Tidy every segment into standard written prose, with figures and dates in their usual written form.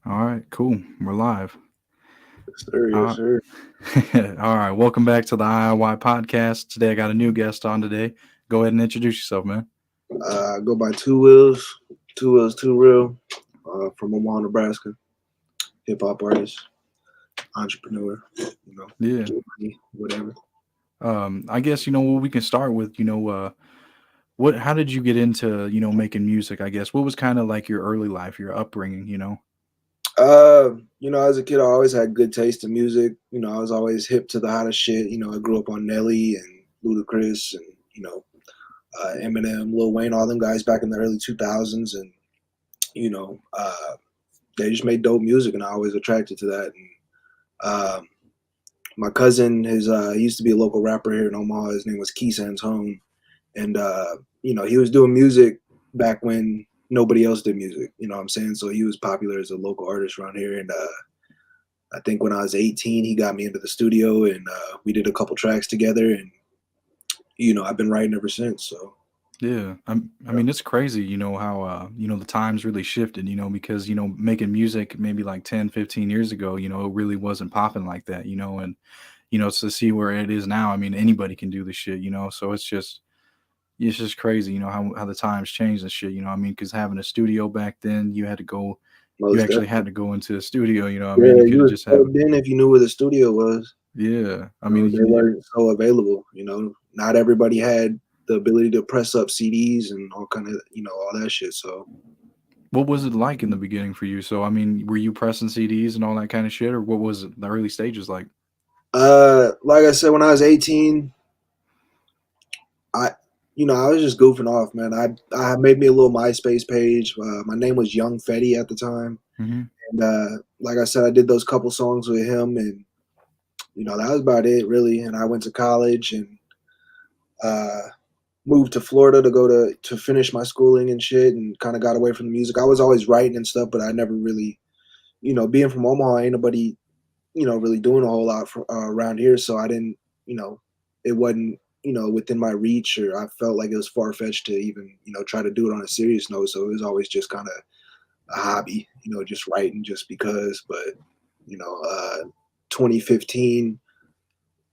All right, cool. We're live. Yes, sir. Yes, Uh, sir. all right, welcome back to the IIY podcast. Today I got a new guest on today. Go ahead and introduce yourself, man. I go by Two Wheels, Two Wheels, Two Real, from Omaha, Nebraska. Hip hop artist, entrepreneur. Yeah. Get money, whatever. I guess what we can start with. What? How did you get into making music? I guess what was kind of like your early life, your upbringing. As a kid, I always had good taste in music. I was always hip to the hottest shit. I grew up on Nelly and Ludacris and Eminem, Lil Wayne, all them guys back in the early 2000s, and you know, uh, they just made dope music, and I always attracted to that. And my cousin, he used to be a local rapper here in Omaha. His name was Keyson's Home, and he was doing music back when nobody else did music. You know what I'm saying? So he was popular as a local artist around here, and I think when I was 18, he got me into the studio, and we did a couple tracks together, and I've been writing ever since. So Yeah, I yeah, mean it's crazy, how the times really shifted, because making music maybe like 10, 15 years ago, it really wasn't popping like that, and to see where it is now. I mean, anybody can do this shit, so it's just crazy, how the times changed and shit, I mean, because having a studio back then, you most actually had definitely. to go into a studio, I mean, Yeah, you you could have was just have. plugged in if you knew where the studio was. Yeah, I mean, They weren't so available. Not everybody had the ability to press up CDs and all kind of all that shit. So what was it like in the beginning for you? So I mean, were you pressing CDs and all that kind of shit, or what was the early stages like? like I said, when I was 18, I I was just goofing off, man. I made me a little MySpace page. My name was Young Fetty at the time, Hmm. and like I said, I did those couple songs with him, and that was about it really. And I went to college and uh, moved to Florida to go to finish my schooling and shit, and kind of got away from the music. I was always writing and stuff, but I never really, being from Omaha, ain't nobody really doing a whole lot around here. So I didn't, it wasn't, within my reach, or I felt like it was far fetched to even, try to do it on a serious note. So it was always just kind of a hobby, just writing just because. But, you know, uh, 2015,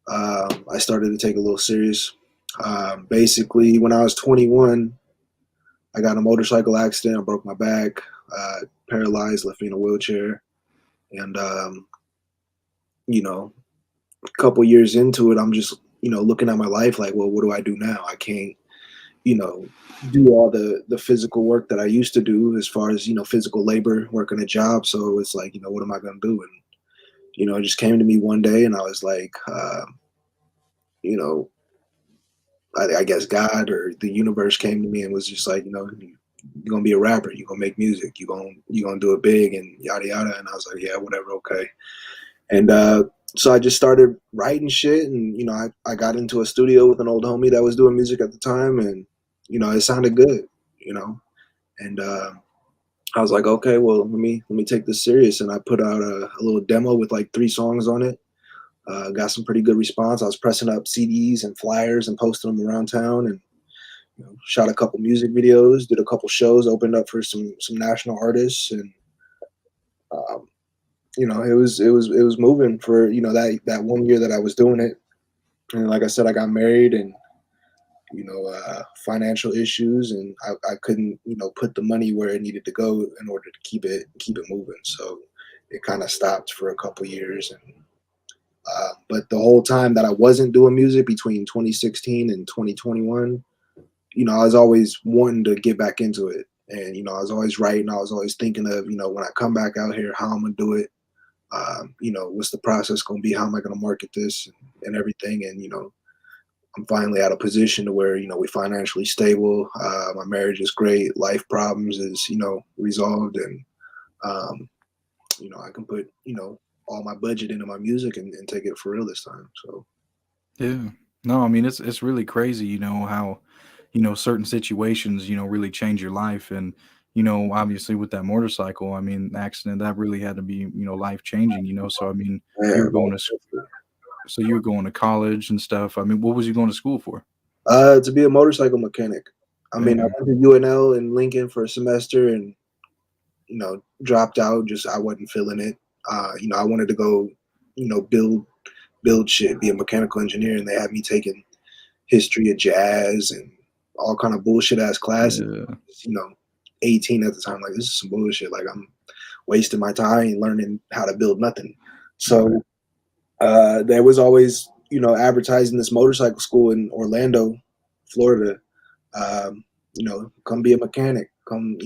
I started to take a little serious. Basically, when I was 21, I got in a motorcycle accident. I broke my back, paralyzed, left me in a wheelchair. And, you know, a couple years into it, I'm just looking at my life like, well, what do I do now? I can't you know do all the physical work that I used to do as far as physical labor, working a job. So it's like, what am I going to do? And it just came to me one day, and I was like, you know, I guess God or the universe came to me and was just like, you're gonna be a rapper. You're gonna make music. You're gonna do it big and yada yada. And I was like, yeah, whatever, okay. And so I just started writing shit, and I got into a studio with an old homie that was doing music at the time, and it sounded good, you know. And I was like, okay, well, let me take this serious, and I put out a little demo with like 3 songs on it. Got some pretty good response. I was pressing up CDs and flyers and posting them around town, and shot a couple music videos, did a couple shows, opened up for some national artists, and um, it was moving for that one year that I was doing it. And like I said, I got married, and financial issues, and I couldn't put the money where it needed to go in order to keep it moving. So it kind of stopped for a couple years, and but the whole time that I wasn't doing music between 2016 and 2021, I was always wanting to get back into it. And I was always writing. I was always thinking of when I come back out here, how I'm gonna do it. What's the process gonna be? How am I gonna market this and everything? And I'm finally at a position to where we're financially stable. My marriage is great. Life problems is resolved, and um, I can put all my budget into my music and take it for real this time. So Yeah. No, I mean it's really crazy, how, certain situations, really change your life. And, obviously with that motorcycle, I mean, accident that really had to be, life changing, so I mean, you were man, going to so you were going to college and stuff. I mean, what was you going to school for? to be a motorcycle mechanic. I mean, I Damn. went to UNL in Lincoln for a semester, and dropped out. Just I wasn't feeling it. I wanted to go, build shit, be a mechanical engineer, and they had me taking history of jazz and all kind of bullshit ass classes. Yeah. 18 at the time. Like, this is some bullshit. Like, I'm wasting my time learning how to build nothing. Right. So there was always, advertising this motorcycle school in Orlando, Florida. Come be a mechanic, come,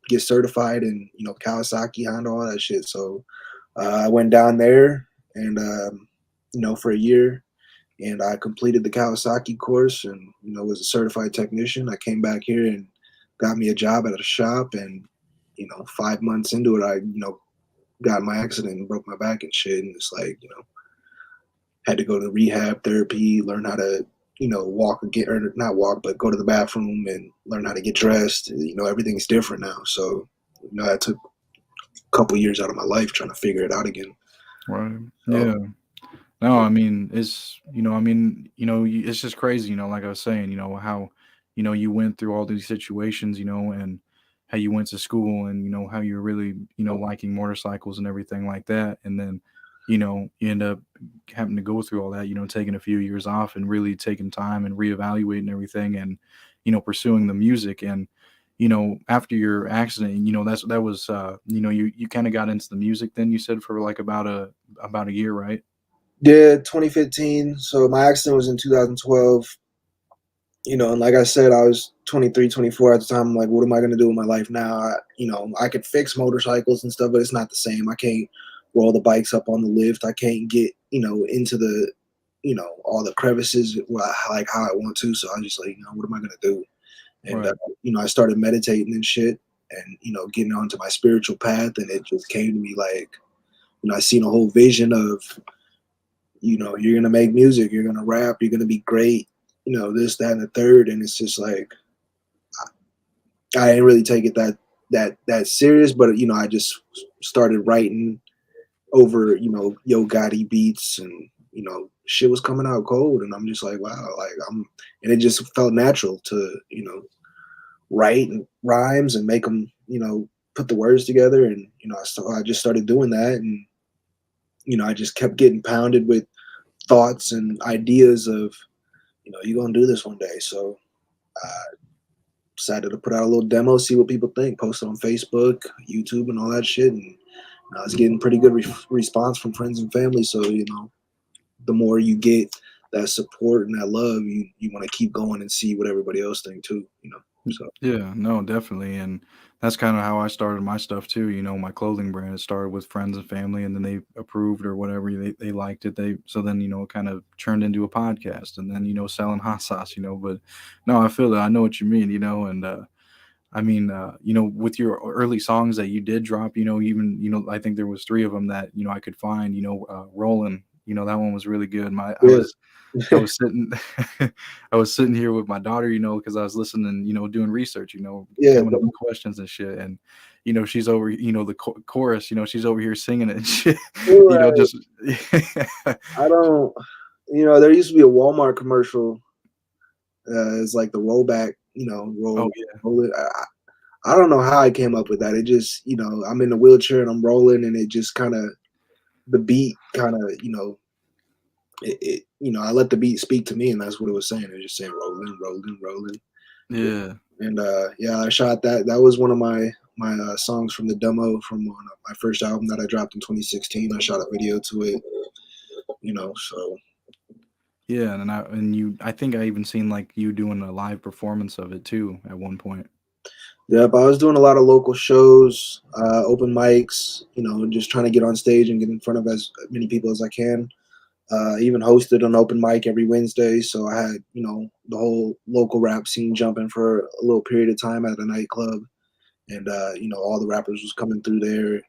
get certified in, Kawasaki, Honda, all that shit. So I went down there and, for a year, and I completed the Kawasaki course and, was a certified technician. I came back here and got me a job at a shop. And, 5 months into it, I, got in my accident and broke my back and shit. And it's like, had to go to rehab therapy, learn how to, walk again, or not walk, but go to the bathroom and learn how to get dressed. Everything's different now. So, I took a couple years out of my life trying to figure it out again. Right. So, Yeah. No, I mean, it's, it's just crazy, like I was saying, how, you went through all these situations, and how you went to school and, how you're really, liking motorcycles and everything like that. And then, you end up having to go through all that, taking a few years off and really taking time and reevaluating everything and, pursuing the music. And, after your accident, that was, you kind of got into the music then you said for like about a year, right? yeah, 2015. So my accident was in 2012. And like I said, I was 23, 24 at the time. I'm like, what am I going to do with my life now? I could fix motorcycles and stuff, but it's not the same. I can't roll the bikes up on the lift. I can't get, into the, all the crevices like how I want to. So I was just like, what am I going to do? And, Right. I started meditating and shit and, getting onto my spiritual path. And it just came to me like, I seen a whole vision of, you're gonna make music, you're gonna rap, you're gonna be great, this, that, and the third. And it's just like I didn't really take it that serious, but I just started writing over, Yo Gotti beats, and shit was coming out cold, and I'm just like, wow, like and it just felt natural to, write and rhymes and make them, put the words together, and so I just started doing that, and I just kept getting pounded with thoughts and ideas of, you're gonna do this one day. So I decided to put out a little demo, see what people think, post it on Facebook, YouTube, and all that shit. And I was getting pretty good response from friends and family. So the more you get that support and that love, you want to keep going and see what everybody else think too. So Yeah, no, definitely. And that's kind of how I started my stuff too. My clothing brand, it started with friends and family and then they approved or whatever. They liked it. So then, it kind of turned into a podcast and then, selling hot sauce, but no, I feel that I know what you mean, and, I mean, with your early songs that you did drop, even, I think there was three of them that, I could find, Rolling, that one was really good. yeah, I was sitting I was sitting here with my daughter, because I was listening, doing research, yeah, coming up with questions and shit. And, she's over, the chorus, she's over here singing it and shit, right. just I don't. There used to be a Walmart commercial. It's like the rollback. oh Roll it. I don't know how I came up with that. It just, I'm in a wheelchair and I'm rolling, and it just kind of, the beat kind of, I let the beat speak to me, and that's what it was saying. It was just saying rolling, rolling, rolling. yeah. And yeah, I shot that. That was one of my songs from the demo from my first album that I dropped in 2016. I shot a video to it, so Yeah, I think I even seen like you doing a live performance of it too at one point. yep, I was doing a lot of local shows, open mics, just trying to get on stage and get in front of as many people as I can. Even hosted an open mic every Wednesday, so I had the whole local rap scene jumping for a little period of time at a nightclub, and all the rappers was coming through there,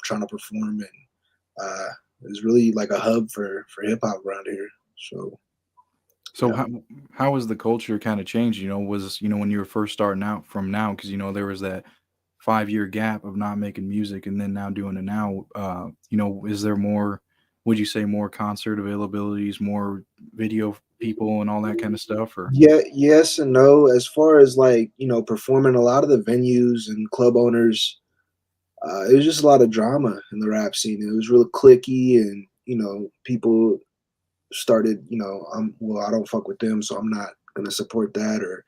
trying to perform, and it was really like a hub for hip hop around here. So So yeah, how was the culture kind of changed? Was when you were first starting out from now, because there was that 5 year gap of not making music and then now doing it now. Is there more? Would you say more concert availabilities, more video people, and all that kind of stuff? Or yeah, yes and no. As far as like performing, a lot of the venues and club owners It was just a lot of drama in the rap scene. It was real clicky, and people started, well, I don't fuck with them, so I'm not gonna support that, or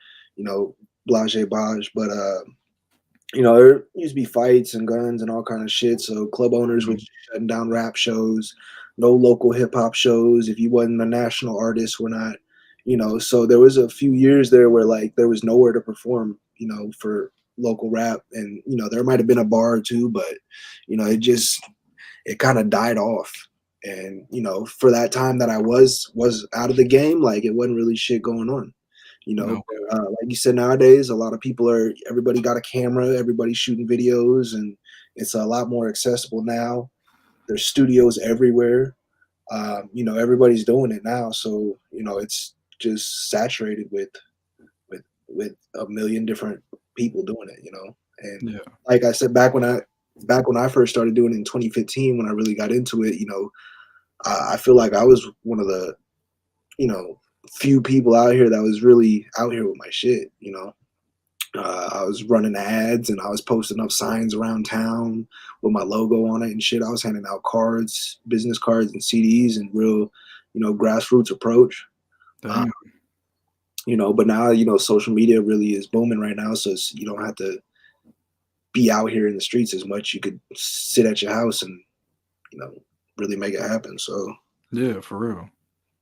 blase baj. But there used to be fights and guns and all kind of shit. So club owners were Mhm. shutting down rap shows, no local hip hop shows. If you wasn't a national artist, we're not, So there was a few years there where like there was nowhere to perform, for local rap, and there might have been a bar or two, but it kind of died off. And for that time that I was out of the game, like it wasn't really shit going on. But, Okay. like you said, nowadays a lot of people everybody got a camera, everybody's shooting videos, and it's a lot more accessible now. There's studios everywhere. Everybody's doing it now, so it's just saturated with a million different people doing it. And Yeah. like I said, back when I first started doing it in 2015, when I really got into it, I feel like I was one of the you know few people out here that was really out here with my shit. I was running ads and I was posting up signs around town with my logo on it and shit. I was handing out cards, business cards, and CDs, and real, grassroots approach. Uh, Damn. but now social media really is booming right now, so you don't have to be out here in the streets as much. You could sit at your house and you know really make it happen. So Yeah, for real.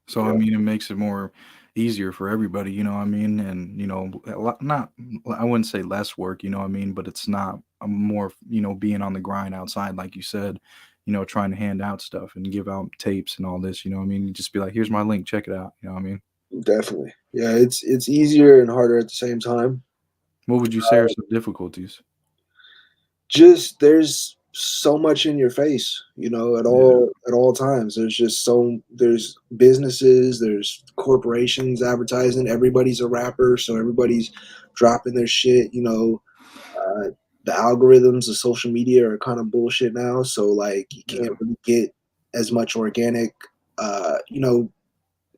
So, I yeah, mean, it makes it more easier for everybody, you know what I mean? And, a lot, not, I wouldn't say less work, you know what I mean? But it's not more, being on the grind outside, like you said, trying to hand out stuff and give out tapes and all this, you know what I mean? You just be like, here's my link, check it out, you know what I mean? definitely. Yeah, it's easier and harder at the same time. What would you say are some difficulties? Just there's so much in your face, at Yeah, all times. There's businesses, there's corporations advertising. Everybody's a rapper, so everybody's dropping their shit. The algorithms of social media are kind of bullshit now, so like you can't yeah, really get as much organic. Uh, you know,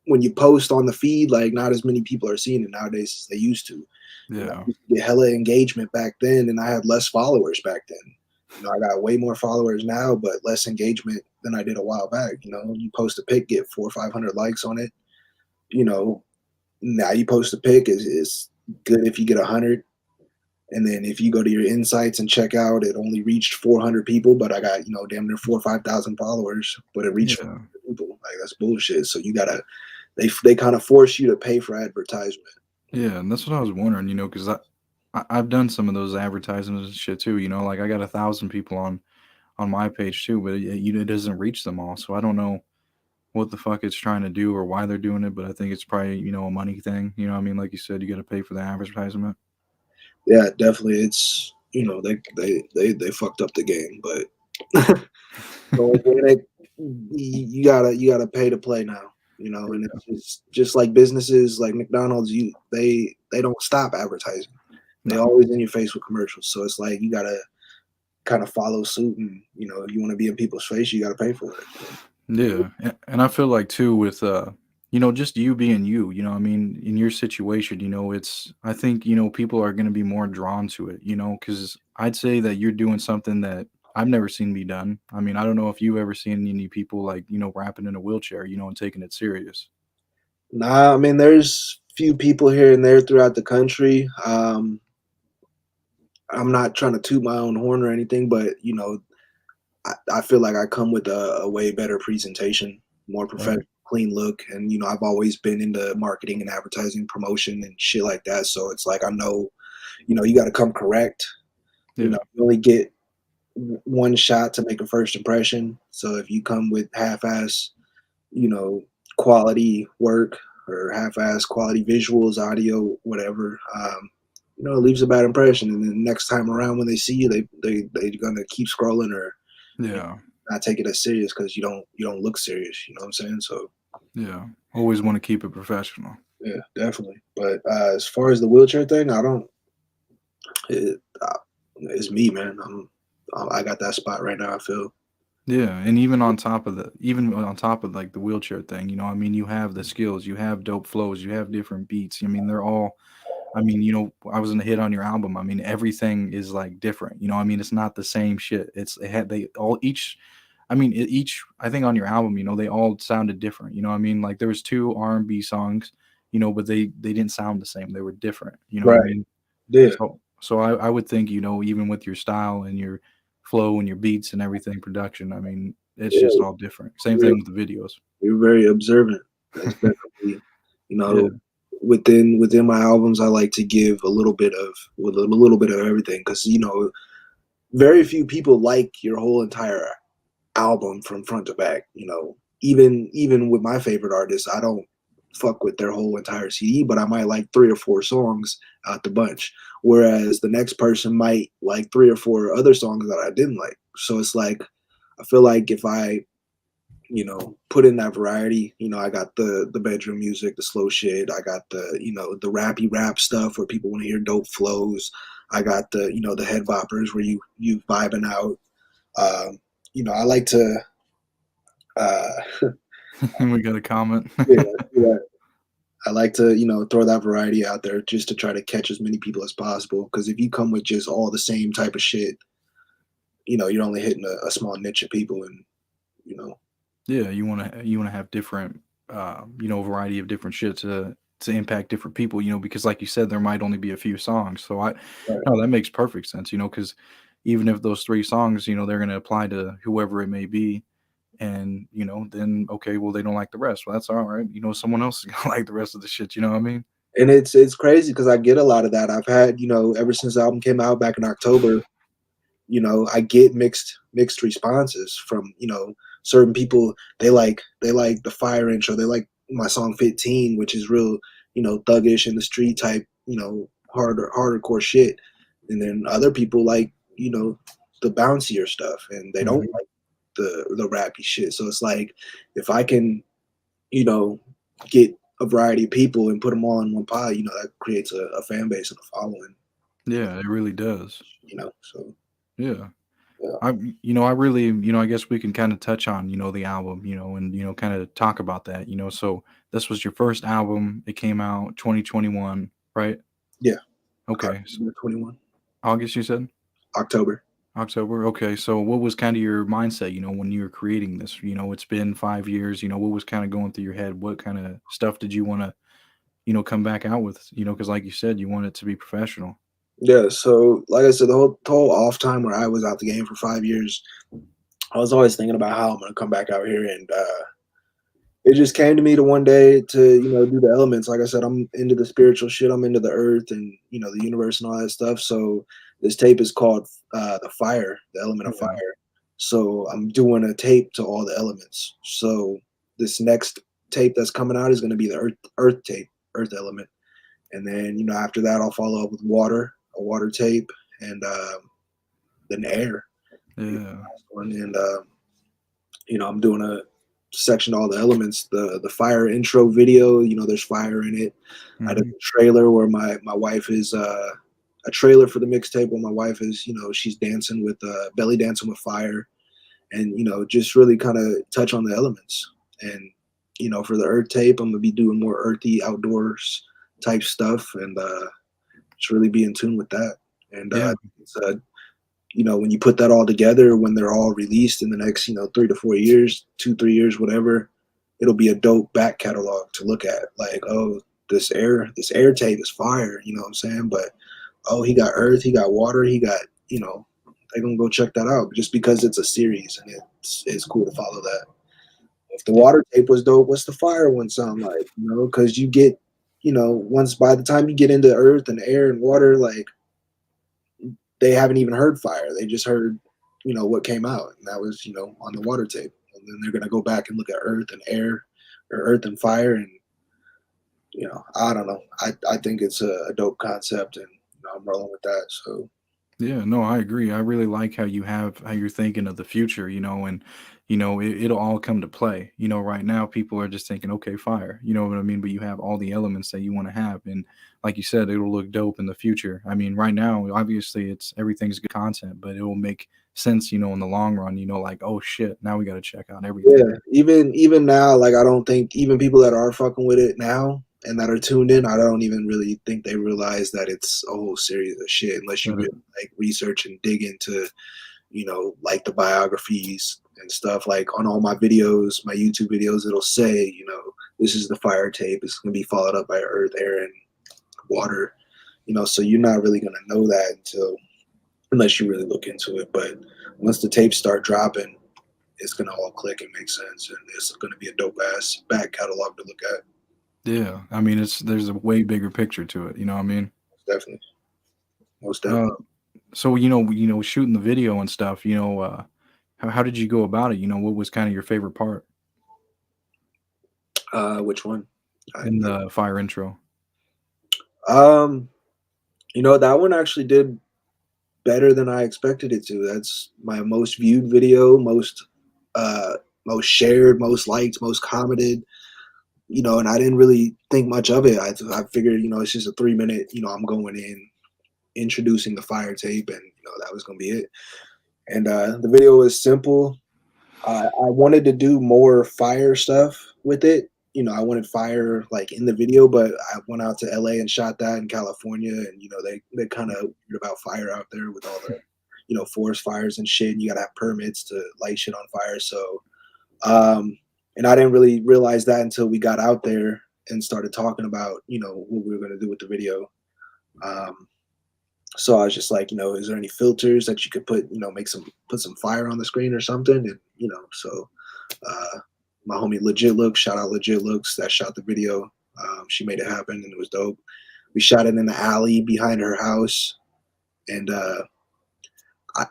when you post on the feed, like not as many people are seeing it nowadays as they used to. I yeah, used to get hella engagement back then, and I had less followers back then. I got way more followers now, but less engagement than I did a while back. You post a pic, get 400 or 500 likes on it. You know, Now you post a pic is good if you get 100, and then if you go to your insights and check out, it only reached 400 people, but I got damn near 4 or 5 thousand followers, but it reached yeah, 400 people. Like that's bullshit. So you gotta they kind of force you to pay for advertisement. yeah. And that's what I was wondering, because I've done some of those advertisements and shit too, like I got 1,000 people on my page too, but it doesn't reach them all. So I don't know what the fuck it's trying to do or why they're doing it, but I think it's probably, a money thing. You know what I mean? Like you said, you got to pay for the advertisement. Yeah, definitely. It's they fucked up the game, but so organic, you gotta pay to play now. And it's just like businesses like McDonald's. They don't stop advertising. They No. always in your face with commercials. So it's like you gotta kind of follow suit, and you want to be in people's face, you gotta pay for it. Yeah. And I feel like too with just you being you, I mean, in your situation, I think, people are going to be more drawn to it, cuz I'd say that you're doing something that I've never seen be done. I mean, I don't know if you ever seen any people like, rapping in a wheelchair, and taking it serious. Nah, I mean, there's few people here and there throughout the country. I'm not trying to toot my own horn or anything, but I feel like I come with a way better presentation, more Right. professional, clean look, and I've always been into marketing and advertising, promotion, and shit like that. So it's like I know, you got to come correct. Yeah. You only get one shot to make a first impression. So if you come with half-ass, you know, quality work or half-ass quality visuals, audio, whatever, it leaves a bad impression. And then next time around when they see you, they're gonna keep scrolling or Yeah. not take it as serious because you don't look serious. You know what I'm saying? So Yeah. Always want to keep it professional. yeah, definitely. But as far as the wheelchair thing, I don't. It's me, man. I got that spot right now. I feel. Yeah, and even on top of like the wheelchair thing, I mean, you have the skills, you have dope flows, you have different beats. I mean, they're all I mean, I was in a hit on your album. I mean, everything is like different. I mean, it's not the same shit. It had they all each. I mean, each. I think on your album, they all sounded different. I mean, like there was two R&B songs, but they didn't sound the same. They were different. You know what I Right. mean? Yeah. So I would think, even with your style and your flow and your beats and everything, production. I mean, it's just Yeah. all different. Same You're, thing with the videos. you're very observant. That's definitely, you Yeah. know, within my albums, I like to give a little bit of with a little bit of everything because very few people like your whole entire album from front to back. Even with my favorite artists, I don't fuck with their whole entire CD, but I might like 3 or 4 songs out the bunch. Whereas the next person might like 3 or 4 other songs that I didn't like. So it's like I feel like if I put in that variety. I got the bedroom music, the slow shit. I got the rappy rap stuff where people want to hear dope flows. I got the head boppers where you vibing out. Um, I like to uh, We got a comment. yeah, yeah, I like to throw that variety out there just to try to catch as many people as possible. Because if you come with just all the same type of shit, you're only hitting a small niche of people, and you know, Yeah, you wanna have different, variety of different shit to impact different people, because like you said, there might only be a few songs. So right. no, that makes perfect sense, because even if those 3 songs, they're gonna apply to whoever it may be, and, then, okay, well, they don't like the rest. Well, that's alright, someone else is gonna like the rest of the shit, you know what I mean? And it's crazy because I get a lot of that. I've had ever since the album came out back in October. I get mixed responses from certain people. They like the fire intro. They like my song 15, which is real thuggish in the street type harder core shit. And then other people like the bouncier stuff, and they don't Mhm. like the rappy shit. So it's like if I can you know get a variety of people and put them all in one pie, that creates a fan base and a following. Yeah, it really does. So Yeah. yeah. I really, I guess we can kind of touch on, the album, and, kind of talk about that, so this was your first album. It came out 2021, right? Yeah. Okay. October 21. August, you said? October. October. Okay. So what was kind of your mindset, when you were creating this? It's been 5 years, what was kind of going through your head? What kind of stuff did you want to, come back out with, because like you said, you want it to be professional. Yeah, so like I said, the whole off time where I was out the game for 5 years, I was always thinking about how I'm gonna come back out here, and it just came to me to one day to do the elements. Like I said, I'm into the spiritual shit. I'm into the earth and the universe and all that stuff. So this tape is called the fire, the element of fire. Yeah. So I'm doing a tape to all the elements. So this next tape that's coming out is going to be the earth tape, earth element, and then after that I'll follow up with water, a water tape, and then air, Yeah. last one, and I'm doing a section all the elements. The fire intro video, there's fire in it. I did Hmm. a trailer where my wife is a trailer for the mixtape where my wife is she's dancing with belly dancing with fire, and just really kind of touch on the elements. And for the earth tape, I'm gonna be doing more earthy outdoors type stuff, and just really be in tune with that. And Yeah. it's when you put that all together, when they're all released in the next 3 to 4 years, 2 3 years, whatever, it'll be a dope back catalog to look at. Like, oh, this air tape is fire, you know what I'm saying? But oh, he got earth, he got water, he got they're gonna go check that out just because it's a series, and it's cool to follow that. If the Yeah. water tape was dope, what's the fire one sound like? Because you get once by the time you get into earth and air and water, like they haven't even heard fire. They just heard, what came out, and that was, on the water tape. And then they're gonna go back and look at earth and air, or earth and fire, and I don't know. I think it's a dope concept, and I'm rolling with that. So Yeah, no, I agree. I really like how you're thinking of the future, and it'll all come to play. Right now people are just thinking, okay, fire, you know what I mean? But you have all the elements that you want to have, and like you said, it'll look dope in the future. I mean, right now, obviously, it's everything's good content, but it will make sense, in the long run. Like, oh shit, now we got to check out everything. yeah, even now, like I don't think even people that are fucking with it now, and that are tuned in, I don't even really think they realize that it's a whole series of shit unless you That really is, like research and dig into, like the biographies and stuff. Like on all my videos, my YouTube videos, it'll say, this is the fire tape. It's gonna be followed up by earth, air, and water. So you're not really gonna know that unless you really look into it. But once the tapes start dropping, it's gonna all click and make sense, and it's gonna be a dope ass back catalog to look at. yeah. I mean, there's a way bigger picture to it. You know what I mean? Definitely, most Uh, definitely. so shooting the video and stuff. How did you go about it? What was kind of your favorite part Which one? in the fire intro? Um, that one actually did better than I expected it to. That's my most viewed video, uh most shared, most liked, most commented. And I didn't really think much of it. I figured, it's just a 3 minute. I'm going in, introducing the fire tape, and that was gonna be it. And the video was simple. I wanted to do more fire stuff with it. I wanted fire like in the video, but I went out to LA and shot that in California, and they kind of weird about fire out there with all the forest fires and shit. And you gotta have permits to light shit on fire. So, and I didn't really realize that until we got out there and started talking about what we were gonna do with the video. Um, so I was just like, is there any filters that you could put, put some fire on the screen or something? And so uh, my homie Legit Looks, shout out Legit Looks, that shot the video. She made it happen, and it was dope. We shot it in the alley behind her house, and I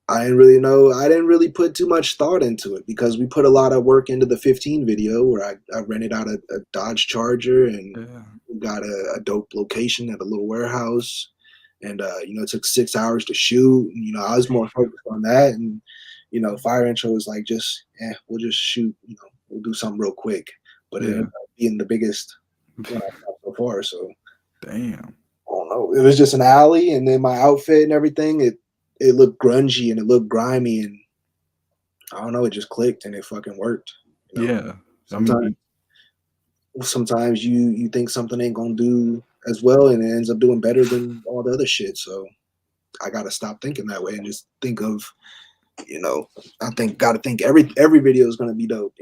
I didn't really know. I didn't really put too much thought into it because we put a lot of work into the 15 video where I rented out a Dodge Charger, and Yeah, we got a dope location at a little warehouse. And it took 6 hours to shoot. And, I was more focused on that. And fire intro was like just, we'll just shoot. We'll do something real quick. But it ended yeah. up being the biggest one I've shot so far. So Damn. I don't know. It was just an alley, and then my outfit and everything. It looked grungy and it looked grimy, and I don't know. It just clicked and it fucking worked. Yeah. I Sometimes mean, sometimes you think something ain't gonna do as well, and it ends up doing better than all the other shit. So I gotta stop thinking that way and just think of, you know, gotta think every video is gonna be dope.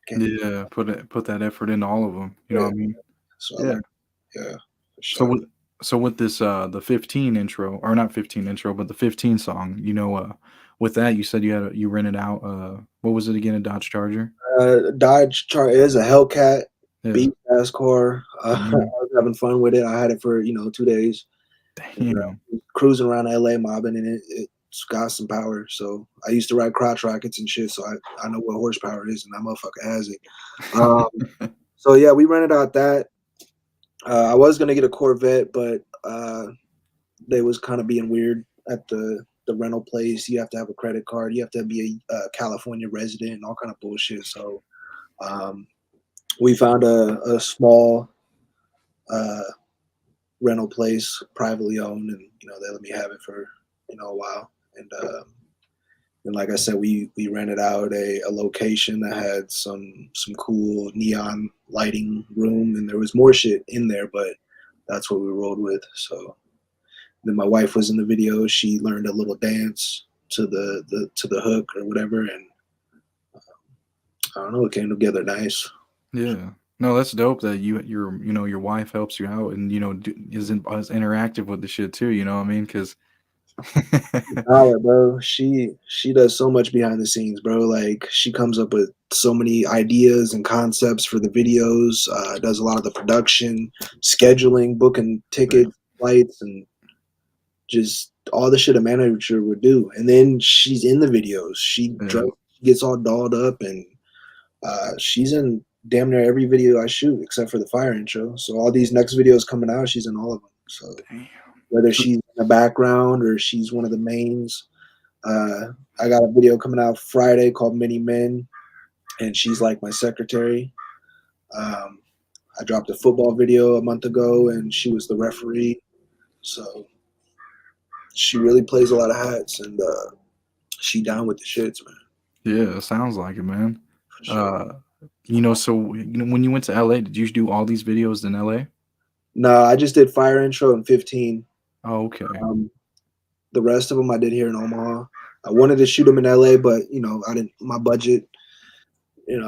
Can't be. yeah. Put that effort into all of them. You know Yeah. what I mean? So I Yeah. learned. Yeah, for So sure. with this the 15 intro, or not 15 intro, but the 15 song, with that you said you rented out what was it again, a Dodge Charger? Dodge Char is a Hellcat Yeah. beast ass car. I Mhm. was having fun with it. I had it for 2 days. And, Damn. cruising around LA mobbing, and it's got some power. So I used to ride crotch rockets and shit. So I know what horsepower is, and that motherfucker has it. Um, so yeah, we rented out that. I was gonna get a Corvette, but they was kind of being weird at the rental place. You have to have a credit card. You have to be a California resident and all kind of bullshit. So um, we found a small uh, rental place, privately owned, and they let me have it for a while. And like I said, we rented out a location that had some cool neon lighting room, and there was more shit in there, but that's what we rolled with. So then my wife was in the video. She learned a little dance to the hook or whatever, and I don't know, it came together nice. Yeah. No, that's dope that your wife helps you out and is interactive with the shit too, you know what I mean? Cuz Dollar, bro. She does so much behind the scenes, bro. Like she comes up with so many ideas and concepts for the videos. Does a lot of the production, scheduling, booking tickets, flights, and just all the shit a manager would do. And then she's in the videos. Yeah. Gets all dolled up, and she's in damn near every video I shoot except for the fire intro. So all these next videos coming out, she's in all of them. So Damn. whether So she's in the background or she's one of the mains. I got a video coming out Friday called Many Men, and she's like my secretary. Um, I dropped a football video a month ago, and she was the referee. So she really plays a lot of hats, and she down with the shits, man, yeah, it sounds like it, man. for sure. Uh So when you went to LA, did you do all these videos in LA? No, I just did Fire Intro in 15. Oh, okay. Um, the rest of them I did here in Omaha. I wanted to shoot them in LA, but I didn't. My budget,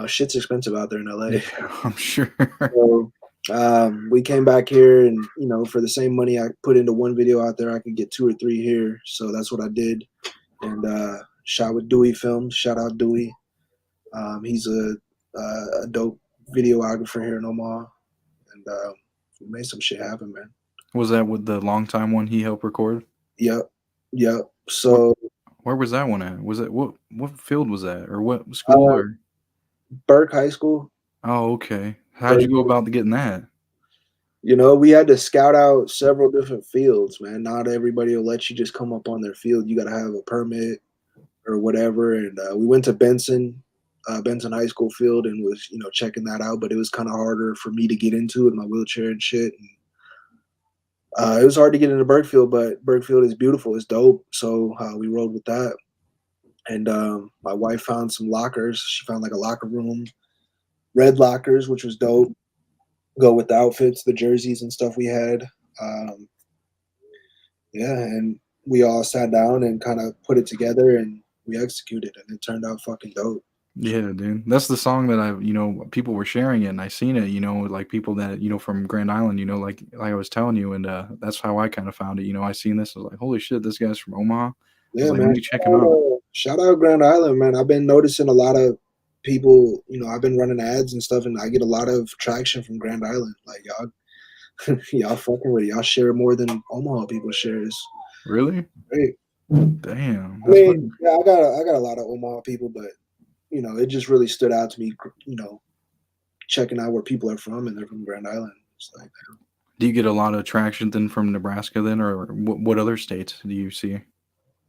shit's expensive out there in LA. Yeah, I'm sure. So we came back here, and for the same money I put into one video out there, I could get two or three here. So that's what I did, and shot with Dewey Films. Shout out Dewey. He's a dope videographer here in Omaha, and we made some shit happen, man. Was that with the long time one he helped record? Yep, yep. Where, So where was that one at? Was it what field was that, or what school, uh, or? Burke High School. Oh, okay. How'd you go 30 about getting that? We had to scout out several different fields, man. Not everybody will let you just come up on their field. You got to have a permit or whatever. And we went to Benson High School field, and was checking that out. But it was kind of harder for me to get into in my wheelchair and shit. And it was hard to get into Burkefield, but Burkefield is beautiful. It's dope. So we rode with that. And my wife found some lockers. She found like a locker room, red lockers, which was dope. Go with the outfits, the jerseys and stuff we had. Um, yeah, and we all sat down and kind of put it together, and we executed, and it turned out fucking dope. Yeah, dude. That's the song that people were sharing it and I seen it, like people that, from Grand Island, like I was telling you, and that's how I kind of found it. I seen this, I was like, holy shit, this guy's from Omaha. I was Yeah, like, let man. me check him out. Shout out Grand Island, man. I've been noticing a lot of people. I've been running ads and stuff, and I get a lot of traction from Grand Island. Like y'all, y'all fucking with it. Y'all share more than Omaha people share. It's Really? great. Damn. I That's fucking mean, yeah, I got a lot of Omaha people, but it just really stood out to me. Checking out where people are from, and they're from Grand Island. It's like, Do you get a lot of traction then from Nebraska then, or what other states do you see?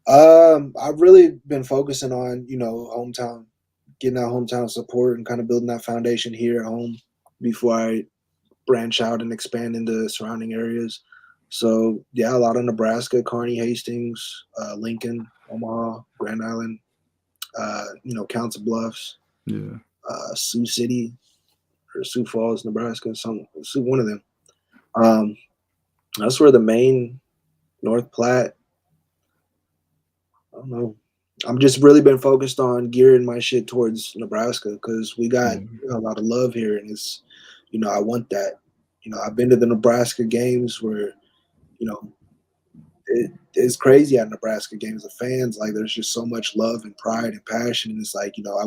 I've really been focusing on hometown, getting that hometown support, and kind of building that foundation here at home before I branch out and expand into surrounding areas. So yeah, a lot of Nebraska, Kearney, Hastings, Lincoln, Omaha, Grand Island, Council Bluffs, Yeah. Sioux City or Sioux Falls, Nebraska, one of them. Um, that's where the main North Platte. I don't know. I'm just really been focused on gearing my shit towards Nebraska because we got Yeah. a lot of love here, and it's, I want that. I've been to the Nebraska games where, you know, it's crazy at Nebraska games. The fans, like, there's just so much love and pride and passion, and it's like, I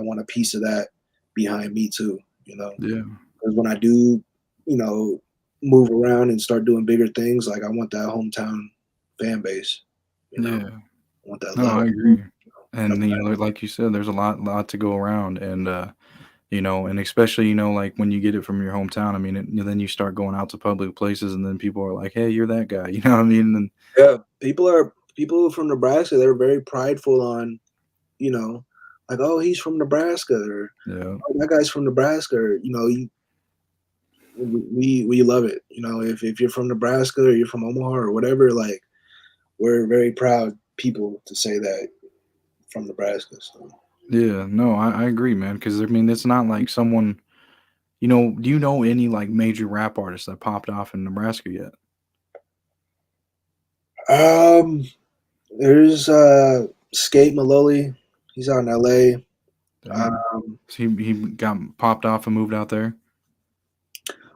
want a piece of that behind me too. Yeah. Because when I do, you know, move around and start doing bigger things, like I want that hometown fan base. Yeah. I want that No, love. I agree. That's And like you said, there's a lot to go around, and and especially like when you get it from your hometown. I mean, then you start going out to public places, and then people are like, "Hey, you're that guy," you know what I mean? And Yeah, people from Nebraska. They're very prideful on, you know, like, oh, he's from Nebraska, or yeah, oh, that guy's from Nebraska, or we love it. If you're from Nebraska or you're from Omaha or whatever, like, we're very proud people to say that from Nebraska. So yeah, no, I agree, man. Because I mean, it's not like someone, do you know any like major rap artists that popped off in Nebraska yet? um, there's Skate Maloli. He's out in LA. Damn, Um, so he got popped off and moved out there.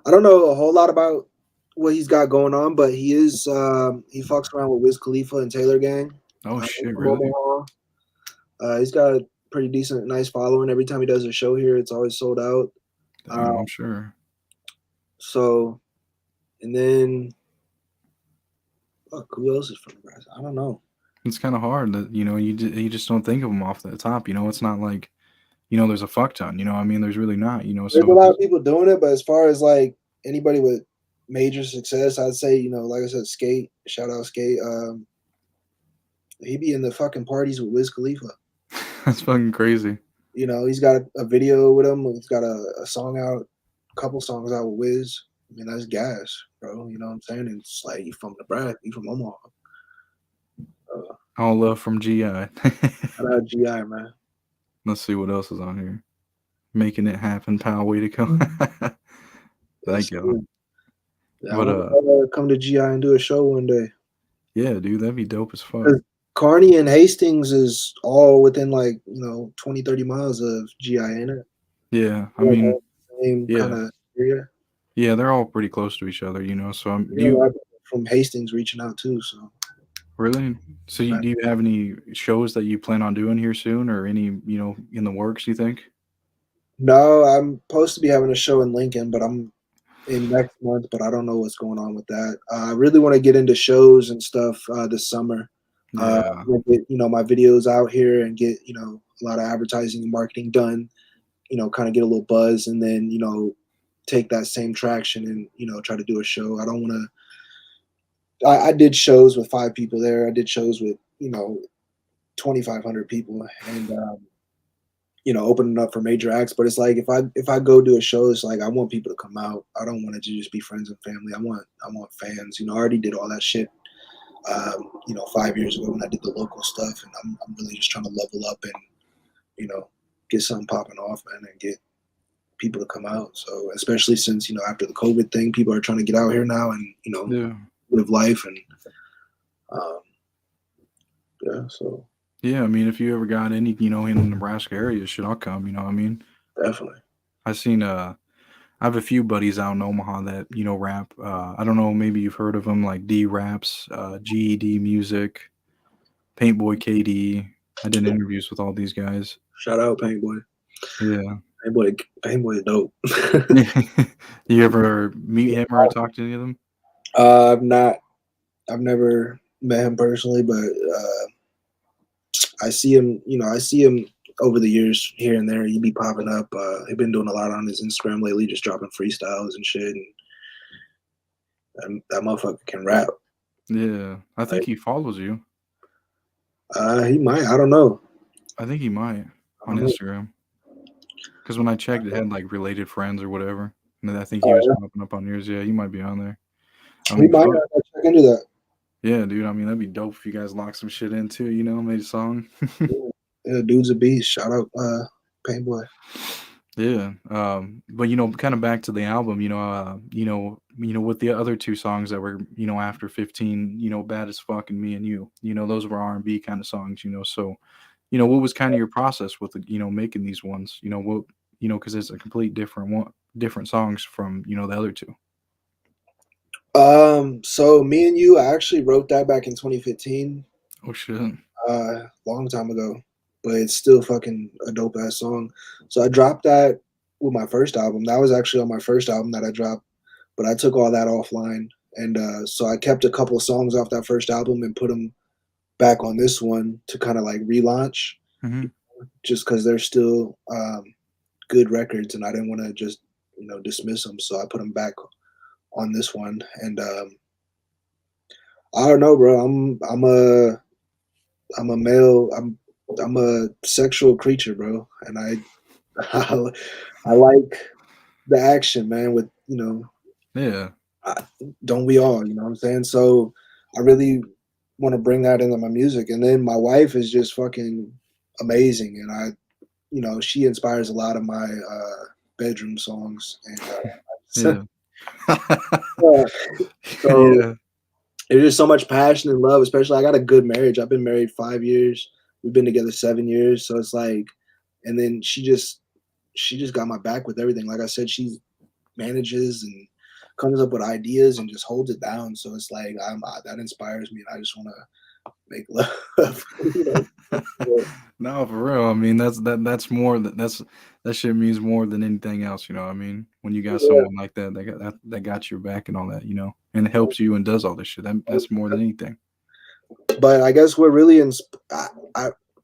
I don't know a whole lot about what he's got going on, but he fucks around with Wiz Khalifa and Taylor Gang. Oh He's shit, from really? Omaha. He's got a pretty decent, nice following. Every time he does a show here, it's always sold out. Damn, Um, I'm sure. so, and then, fuck, who else is from Nebraska? I don't know. It's kind of hard that you just don't think of them off the top. It's not like there's a fuck ton. I mean, there's really not. There's So a it's lot of just, people doing it, but as far as like anybody with major success, I'd say, like I said, Skate, shout out Skate. He be in the fucking parties with Wiz Khalifa. that's fucking crazy. He's got a video with him. He's got a song out, a couple songs out with Wiz. I mean, that's gas, bro. You know what I'm saying? And it's like, you from Nebraska, you from Omaha. All love from GI. Shout out GI, man. Let's see what else is on here. Making it happen, pal. Way to go. Yes, Thank you. sir. Yeah, I But want to come to GI and do a show one day. yeah, dude, that'd be dope as fuck. 'Cause Kearney and Hastings is all within like 20, 30 miles of GI, ain't it? Yeah, I Like mean, all the same kind yeah, of area. yeah, they're all pretty close to each other, you know. So do Yeah, a lot you of people from Hastings reaching out too. So really? So do you have any shows that you plan on doing here soon, or any in the works? You think? no, I'm supposed to be having a show in Lincoln, but I'm in next month, but I don't know what's going on with that. I really want to get into shows and stuff this summer. Yeah, I'm gonna get my videos out here and get a lot of advertising and marketing done. Kind of get a little buzz, and then take that same traction and try to do a show. I don't want to. I did shows with 5 people there. I did shows with 2,500 people, and opening up for major acts. But it's like if I go do a show, it's like I want people to come out. I don't want it to just be friends and family. I want fans. I already did all that shit. 5 years ago when I did the local stuff, and I'm really just trying to level up and you know get something popping off, man, and get people to come out. So especially since after the COVID thing, people are trying to get out here now and yeah, live life and um, yeah. So yeah. I mean, if you ever got any, in the Nebraska area, shit, I'll come. You know, what I mean, definitely. I seen I have a few buddies out in Omaha that rap. I don't know, maybe you've heard of them, like D Raps, GED Music, Paintboy KD. I did interviews with all these guys. Shout out Paintboy. Yeah. Paintboy is dope. You ever meet him or talk to any of them? I've not. I've never met him personally, but I see him. I see him over the years here and there. He be popping up. He been doing a lot on his Instagram lately, just dropping freestyles and shit. And that motherfucker can rap. Yeah. I think Like, he follows you. he might. I don't know. I think he might I on don't know. Instagram. Because when I checked, it had like related friends or whatever. And then I think he was Uh, popping up on yours. Yeah, he might be on there. I he mean, might. fuck. Check into that. Yeah, dude. I mean, that'd be dope if you guys lock some shit in too, made a song. Yeah, dude's a beast. Shout out Paintboy. Yeah. But kind of back to the album, with the other two songs that were, after 15, Bad as Fuck and Me and You, those were R&B kind of songs, so, what was kind of your process with, making these ones, what, because it's a complete different songs from, the other two. So Me and You, I actually wrote that back in 2015, Oh shit. long time ago, but it's still fucking a dope ass song. So I dropped that with my first album. That was actually on my first album that I dropped, but I took all that offline, and so I kept a couple songs off that first album and put them back on this one to kind of like relaunch, Hmm. just because they're still good records, and I didn't want to just dismiss them. So I put them back on this one, and I don't know, bro. I'm a male. I'm a sexual creature, bro, and I like the action, man. With Yeah. I, don't we all? You know what I'm saying? So I really want to bring that into my music, and then my wife is just fucking amazing, and she inspires a lot of my bedroom songs, and Yeah. so Yeah. there's just so much passion and love. Especially, I got a good marriage. I've been married 5 years. We've been together 7 years. So it's like, and then she just got my back with everything. Like I said, she manages and comes up with ideas and just holds it down. So it's like that inspires me, and I just want to make love. Yeah. No, for real. I mean, that's more that shit means more than anything else. I mean, when you got Yeah. someone like that got your back and all that, and it helps you and does all this shit. That's more than anything. But I guess we're really I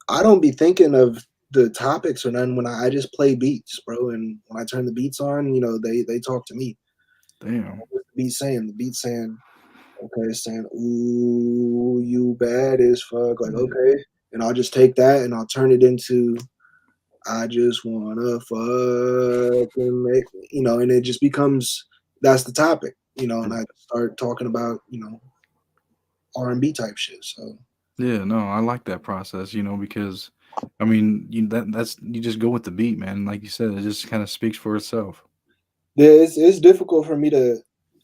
I don't be thinking of the topics or nothing when I just play beats, bro. And when I turn the beats on, they talk to me. Damn. The beat saying, okay, it's saying, ooh, you bad as fuck. Like, Yeah. okay. And I'll just take that and I'll turn it into, I just wanna fucking make, and it just becomes, that's the topic, and I start talking about, R&B type shit. So, Yeah, no, I like that process, because I mean, that's you just go with the beat, man. Like you said, it just kind of speaks for itself. Yeah, it's difficult for me to.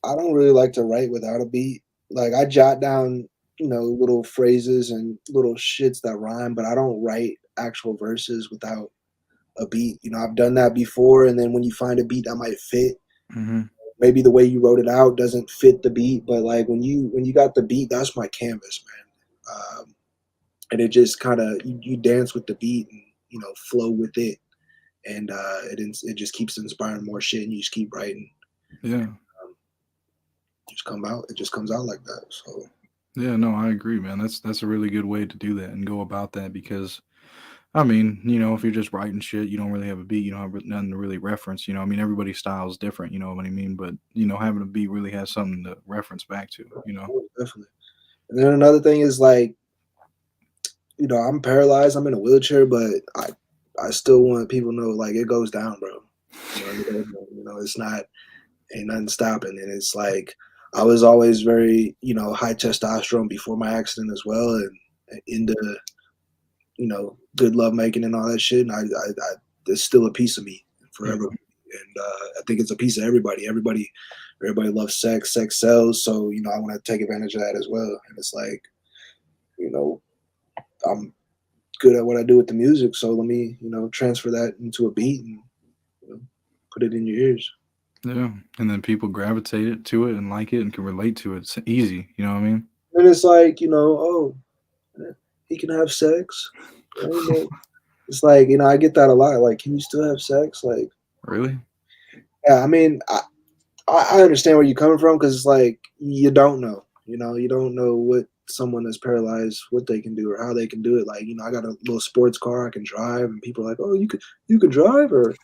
I don't really like to write without a beat. Like I jot down, little phrases and little shits that rhyme, but I don't write actual verses without a beat. I've done that before, and then when you find a beat that might fit, Hmm. maybe the way you wrote it out doesn't fit the beat, but like when you got the beat, that's my canvas, man. And it just kind of you dance with the beat and flow with it, and it just keeps inspiring more shit, and you just keep writing. Yeah. Um, it just comes out like that. So Yeah, no, I agree, man. That's a really good way to do that and go about that because I mean, if you're just writing shit, you don't really have a beat, you don't have nothing to really reference, I mean, everybody's style is different, you know what I mean? But, having a beat really has something to reference back to. definitely. And then another thing is like, I'm paralyzed, I'm in a wheelchair, but I still want people to know like it goes down, bro. It goes down, it's not ain't nothing stopping. And it's like I was always very, high testosterone before my accident as well, and into good love making and all that shit. And I there's still a piece of me Yeah. forever. And I think it's a piece of everybody. Everybody loves sex. Sex sells. So I want to take advantage of that as well. And it's like, you know, I'm good at what I do with the music. So let me, transfer that into a beat and you know, put it in your ears. Yeah. And then people gravitate it to it and like it and can relate to it. It's easy, you know what I mean? And it's like, oh, he can have sex. It's like, I get that a lot. Like, can you still have sex? Like, Really? yeah, I mean, I understand where you're coming from because it's like you don't know, you don't know what someone that's paralyzed what they can do or how they can do it. Like, I got a little sports car I can drive, and people are like, oh, you could drive, or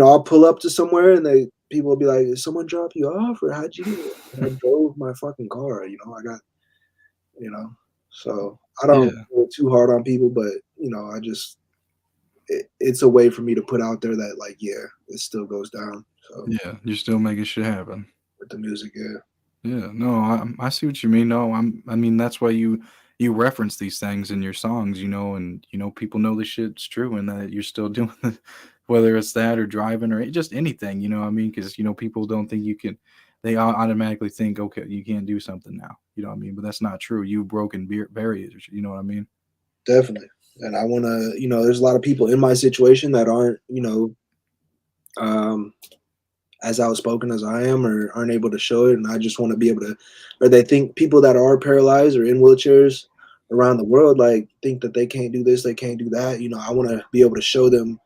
I'll pull up to somewhere and people will be like, did someone drop you off or how'd you get it? And I drove my fucking car, I got, you know, so I don't Yeah. go too hard on people, but I just it's a way for me to put out there that like, yeah, it still goes down. So Yeah. You're still making shit happen. with the music, yeah. Yeah, no, I see what you mean. No, I mean that's why you reference these things in your songs, and people know this shit's true and that you're still doing it, whether it's that or driving or just anything, I mean, because people don't think you can, they automatically think, okay, you can't do something now, what I mean, but that's not true. You've broken barriers, you know what I mean? Definitely. And I want to, there's a lot of people in my situation that aren't, um, as outspoken as I am or aren't able to show it. And I just want to be able to, or they think people that are paralyzed or in wheelchairs around the world, like think that they can't do this, they can't do that. I want to be able to show them,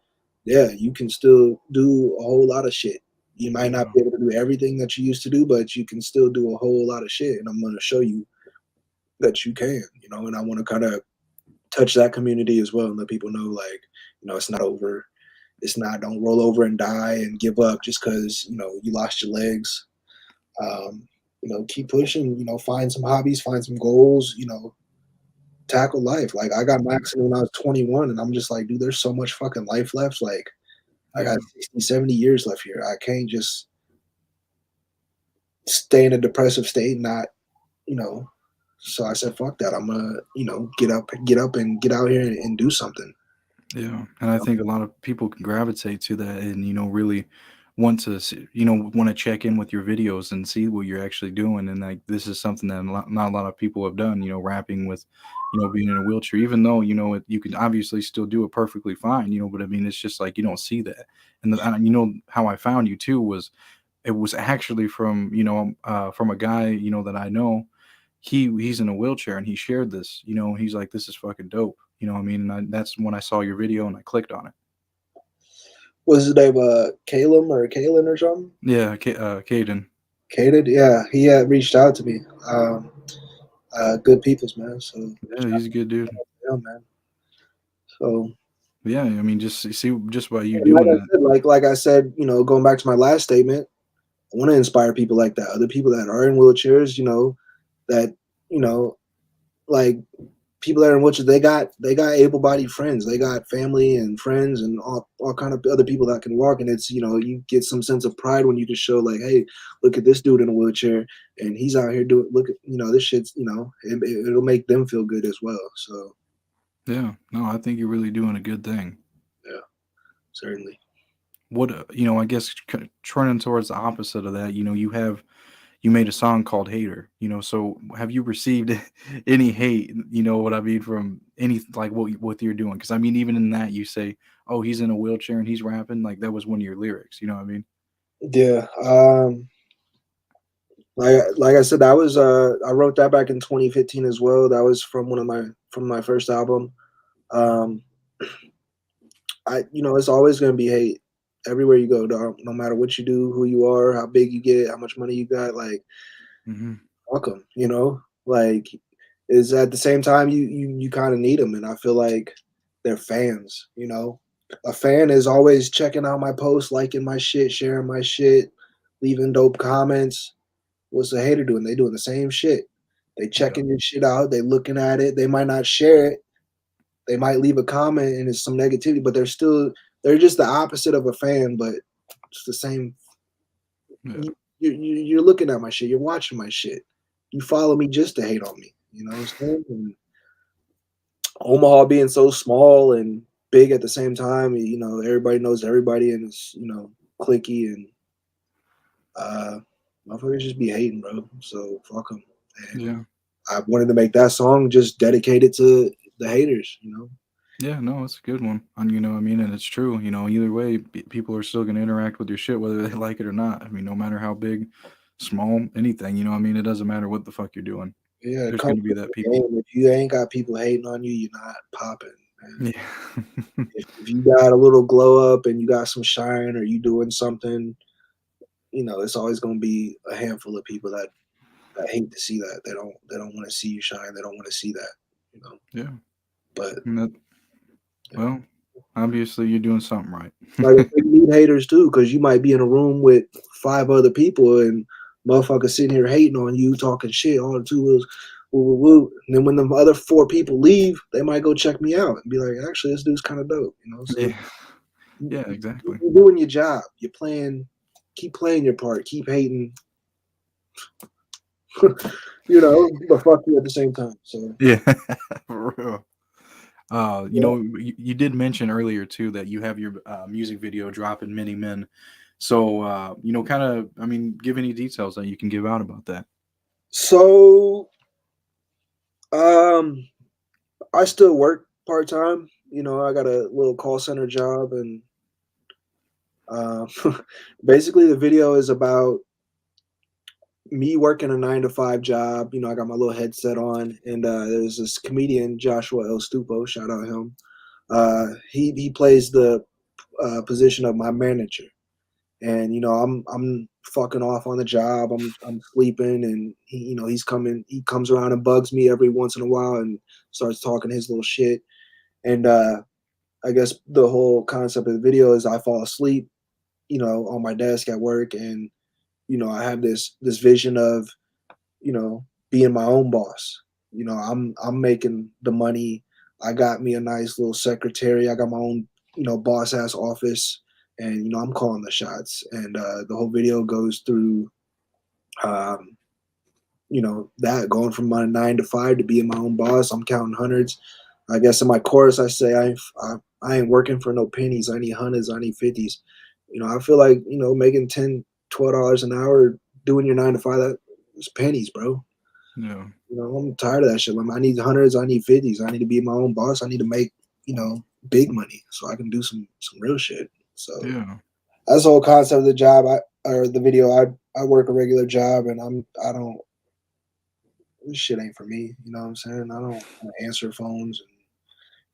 yeah, you can still do a whole lot of shit. You might not Yeah, be able to do everything that you used to do, but you can still do a whole lot of shit. And I'm going to show you that you can, and I want to kind of touch that community as well and let people know like it's not over, it's not, don't roll over and die and give up just because you lost your legs. Keep pushing, find some hobbies, find some goals, tackle life. Like I got my accident when I was 21 and I'm just like, dude, there's so much fucking life left. Like I yeah, got 60, 70 years left here. I can't just stay in a depressive state and not, you know so I said, fuck that, I'm gonna get up and get out here and do something. yeah. And I think a lot of people can gravitate to that and really want to want to check in with your videos and see what you're actually doing, and like this is something that not a lot of people have done, rapping with being in a wheelchair, even though you can obviously still do it perfectly fine, but I mean it's just like you don't see that. And how I found you too was it was actually from from a guy that I know. He's in a wheelchair and he shared this, he's like, this is fucking dope, what I mean? And that's when I saw your video and I clicked on it. What's his name? Caleb or Kalen or something? Yeah, Caden. Caden? Yeah, he had reached out to me. Good peoples, man. So Yeah, he's a good dude. yeah, man. So Yeah, I mean, just see, just by you and like doing I that. said, like I said, going back to my last statement, I want to inspire people like that. Other people that are in wheelchairs, that you know, like people that are in wheelchairs, they got able-bodied friends, they got family and friends and all kind of other people that can walk, and it's you get some sense of pride when you just show like, hey, look at this dude in a wheelchair and he's out here doing, look at this shit's, it'll make them feel good as well. So Yeah. No, I think you're really doing a good thing. Yeah, certainly. What I guess turning towards the opposite of that, you made a song called Hater, so have you received any hate, what I mean, from any, like, what you're doing? Because I mean, even in that, you say, "Oh, he's in a wheelchair and he's rapping," like, that was one of your lyrics, you know what I mean? Yeah. Like I said, that was I wrote that back in 2015 as well. That was from from my first album. Um, it's always gonna be hate everywhere you go, dog. No matter what you do, who you are, how big you get, how much money you got, like Mhm. fuck them. Like is at the same time you kind of need them, and I feel like they're fans. A fan is always checking out my posts, liking my shit, sharing my shit, leaving dope comments. What's the hater doing? They doing the same shit. They Yeah. checking your shit out. They looking at it. They might not share it. They might leave a comment and it's some negativity, but they're just the opposite of a fan, but it's the same. Yeah. You're looking at my shit. You're watching my shit. You follow me just to hate on me. You know what I'm saying? And Omaha being so small and big at the same time, everybody knows everybody and it's clicky and uh, motherfuckers just be hating, bro. So fuck them. And Yeah. I wanted to make that song just dedicated to the haters. Yeah, no, it's a good one, and, I mean, and it's true, either way, people are still gonna interact with your shit whether they like it or not. I mean, no matter how big, small, anything, I mean, it doesn't matter what the fuck you're doing. Yeah, it There's comes gonna be with that the people. game. If you ain't got people hating on you, you're not popping, man. Yeah. If you got a little glow up and you got some shine or you doing something, it's always gonna be a handful of people that hate to see that. They don't want to see you shine. They don't want to see that, you know. Yeah, But and that yeah. well, obviously, you're doing something right. Like I said, you need haters too, because you might be in a room with five other people and motherfuckers sitting here hating on you, talking shit, all the two wheels, woo woo woo. And then when the other four people leave, they might go check me out and be like, actually, this dude's kind of dope. So Yeah. Yeah, exactly. you're doing your job. You're playing, keep playing your part, keep hating, but fuck you at the same time. So Yeah, for real. You did mention earlier too that you have your music video dropping Many Men. So, kind of, I mean, give any details that you can give out about that. so um I still work part time. I got a little call center job and Uh, basically, the video is about me working a 9 to 5 job. I got my little headset on, and there's this comedian Joshua El Stupo. Shout out him. He plays the position of my manager, and I'm fucking off on the job. I'm sleeping, and he's coming. He comes around and bugs me every once in a while and starts talking his little shit. And I guess the whole concept of the video is I fall asleep, on my desk at work, and I have this vision of being my own boss. I'm making the money. I got me a nice little secretary. I got my own boss ass office, and I'm calling the shots. And the whole video goes through um, that going from my 9 to 5 to being my own boss. I'm counting hundreds. I guess in my chorus I say I ain't working for no pennies. I need hundreds. I need fifties. I feel like making $10, $12 an hour doing your 9 to 5, that is pennies, bro. Yeah. I'm tired of that shit. I need hundreds. I need fifties. I need to be my own boss. I need to make big money so I can do some real shit. So Yeah. that's the whole concept of the job. Or the video. I work a regular job and I don't this shit ain't for me. You know what I'm saying? I don't want to answer phones.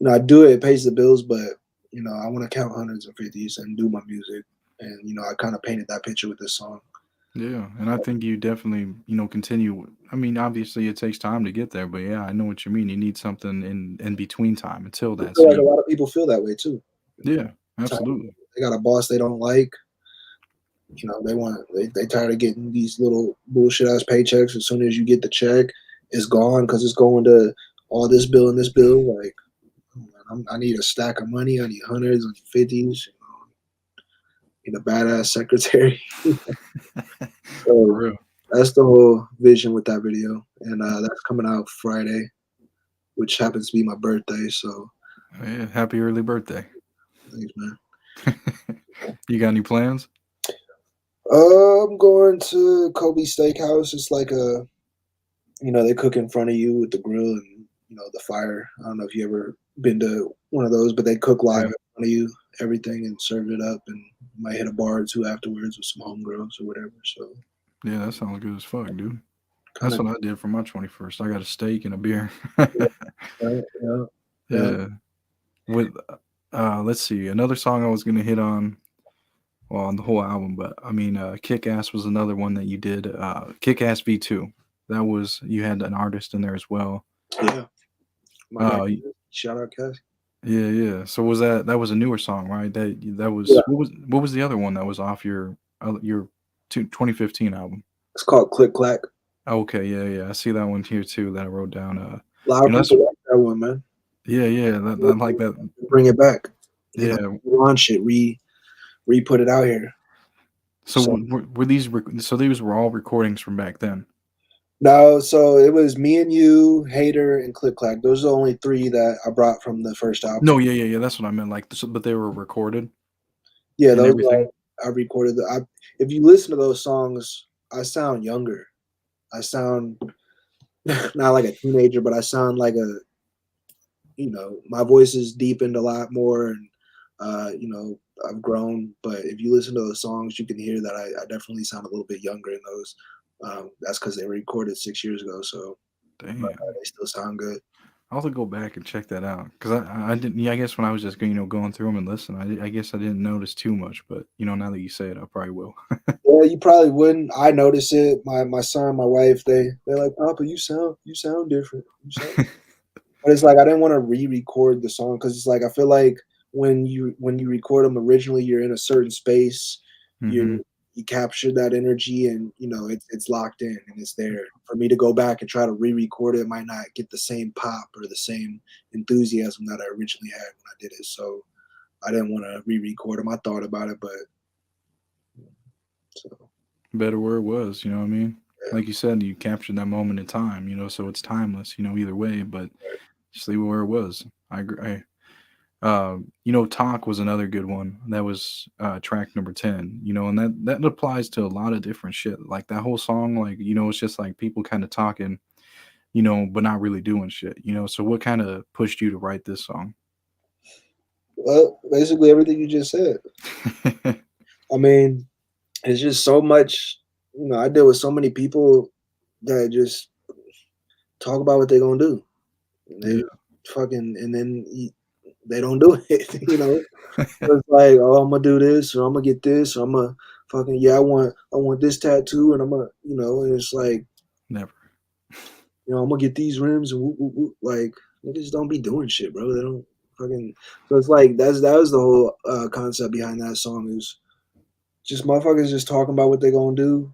And, I do it. It pays the bills, but I want to count hundreds and fifties and do my music. And I kind of painted that picture with this song. Yeah. And I think you definitely, continue. I mean, obviously, it takes time to get there, but yeah, I know what you mean. You need something in between time until I that. feel So like a you, lot of people feel that way too. yeah, Tired of- absolutely. They got a boss they don't like. They tired of getting these little bullshit ass paychecks. As soon as you get the check, it's gone because it's going to all this bill and this bill. Like, oh, man, I need a stack of money. I need hundreds and fifties. Need a badass secretary. For So real. that's the whole vision with that video, and that's coming out Friday. which happens to be my birthday. So Yeah, happy early birthday. thanks, man. You got any plans? I'm going to Kobe Steakhouse. It's like a, they cook in front of you with the grill and the fire. I don't know if you ever been to one of those, but they cook live Yeah, in front of you, everything, and serve it up. And you might hit a bar or two afterwards with some homegirls or whatever. So yeah, that sounds good as fuck, dude. kind That's of, what I did for my 21st. I got a steak and a beer. yeah, yeah. Yeah. With let's see, another song I was gonna hit on, well, on the whole album, but I mean, Kick Ass was another one that you did. Kick Ass V2. That was, you had an artist in there as well. Yeah. My guy, Uh, shout out Cass. yeah, yeah. So was that was a newer song, right? That Yeah, was, what was the other one that was off your 2015 album? it's called Click Clack. Okay, yeah, yeah. I see that one here too that I wrote down. A lot of That's, people like that one, man. yeah, yeah. I like that. Bring it back. Yeah. Launch it, re put it out here. So So were these so these were all recordings from back then? no, so it was me and you, Hater, and Click Clack. Those are the only three that I brought from the first album. No, yeah, yeah, yeah. That's what I meant. Like, but they were recorded Yeah, and those everything. I recorded. If you listen to those songs, I sound younger. I sound not like a teenager, but I sound like my voice is deepened a lot more, and I've grown. But if you listen to those songs, you can hear that I definitely sound a little bit younger in those. That's because they were recorded 6 years ago, so but, Damn. they still sound good. I'll have to go back and check that out because I didn't. Yeah, I guess when I was just going through them and listening, I guess I didn't notice too much. But now that you say it, I probably will. Yeah, you probably wouldn't. I notice it. My son, my wife, they're like, Papa, you sound different. You sound. But it's like I didn't want to re-record the song because it's like I feel like when you record them originally, you're in a certain space, Hmm. you capture that energy, and it's locked in and it's there. For me to go back and try to re-record it, might not get the same pop or the same enthusiasm that I originally had when I did it. So I didn't want to re-record them. I thought about it, but so Better where it was. You know what I mean? yeah. Like you said, you captured that moment in time. So it's timeless. Either way, but just leave it where it was. I agree. Talk was another good one. That was track number 10. And that applies to a lot of different shit. Like that whole song, like it's just like people kind of talking, but not really doing shit. So what kind of pushed you to write this song? Well, basically everything you just said. I mean, it's just so much. I deal with so many people that just talk about what they're gonna do. And Yeah. they fucking and then they don't do it. It's like, oh, I'm gonna do this, or I'm gonna get this, or I'm gonna fucking yeah, I want this tattoo, and I'm gonna and it's like Never. I'm gonna get these rims, and like they just don't be doing shit, bro. They don't fucking. So it's like that was the whole concept behind that song is just motherfuckers just talking about what they're gonna do,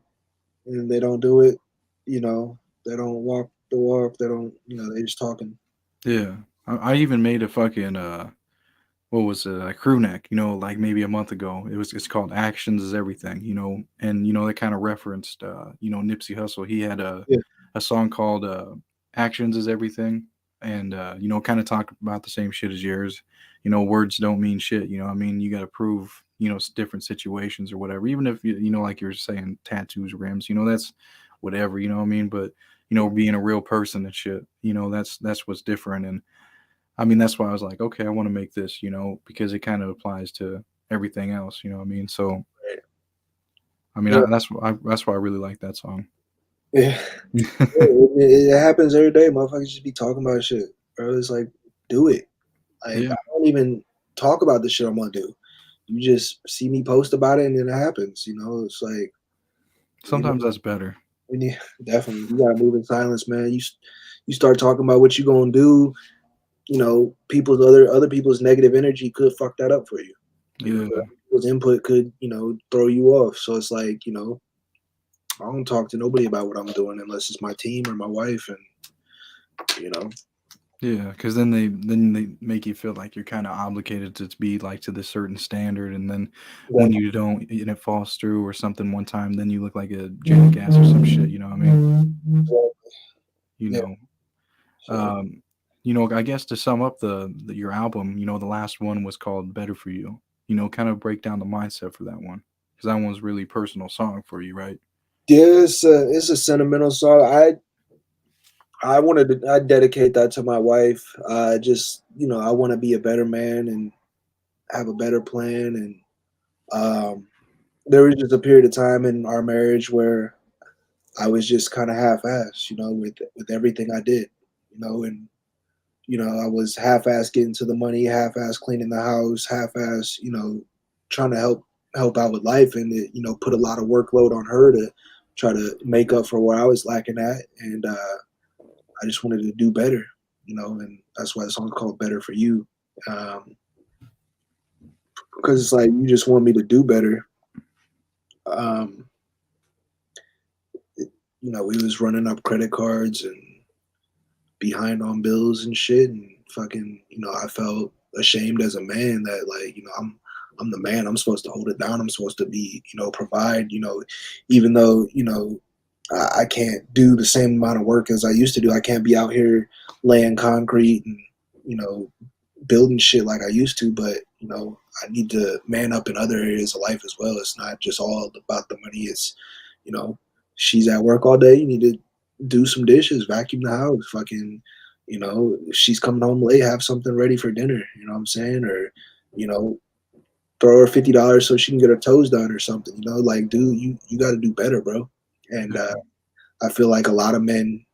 and they don't do it. They don't walk the walk. They don't. They just talking. Yeah. I even made a fucking what was it, a crew neck, like maybe a month ago. It's called Actions is Everything, and they kind of referenced Nipsey Hussle. He had Yeah, a song called Actions is Everything, and kind of talked about the same shit as yours. Words don't mean shit. I mean, you got to prove different situations or whatever. Even if like you were saying, tattoos, rims, that's whatever. You know what I mean? But being a real person and shit, that's what's different. And I mean, that's why I was like, okay, I want to make this, because it kind of applies to everything else. You know what I mean? So, I mean, yeah, that's why I really like that song. yeah. It happens every day. Motherfuckers just be talking about shit, bro. It's like, do it. Like Yeah, I don't even talk about the shit I'm gonna do. You just see me post about it, and then it happens. It's like you know, sometimes that's better. we need definitely you gotta move in silence, man. You start talking about what you gonna do. People's other people's negative energy could fuck that up for you. Yeah, Other people's input could throw you off. So it's like I don't talk to nobody about what I'm doing unless it's my team or my wife, and you know, yeah, because then they make you feel like you're kind of obligated to be like to this certain standard, and then when yeah, you don't, and it falls through or something one time, then you look like a jackass or some shit. You know what I mean? You yeah. know. So Um, I guess to sum up your album, the last one was called "Better for You." Kind of break down the mindset for that one, because that one's really personal song for you, right? Yeah, it's a sentimental song. I dedicate that to my wife. Just I want to be a better man and have a better plan. And there was just a period of time in our marriage where I was just kind of half-assed, with everything I did, and I was half-assed getting to the money, half-assed cleaning the house, half-assed, trying to help out with life, and it, put a lot of workload on her to try to make up for where I was lacking at, and I just wanted to do better, and that's why the song's called "Better for You," because it's like you just want me to do better. Um, we was running up credit cards and behind on bills and shit, and fucking, I felt ashamed as a man that, like, I'm the man. I'm supposed to hold it down. I'm supposed to be, provide, even though, I can't do the same amount of work as I used to do. I can't be out here laying concrete and, you know, building shit like I used to, but, I need to man up in other areas of life as well. It's not just all about the money. It's, you know, she's at work all day. You need to do some dishes, vacuum the house, fucking, if she's coming home late, have something ready for dinner. You know what I'm saying? Or, you know, throw her $50 so she can get her toes done or something. Like, dude, you got to do better, bro. And I feel like a lot of men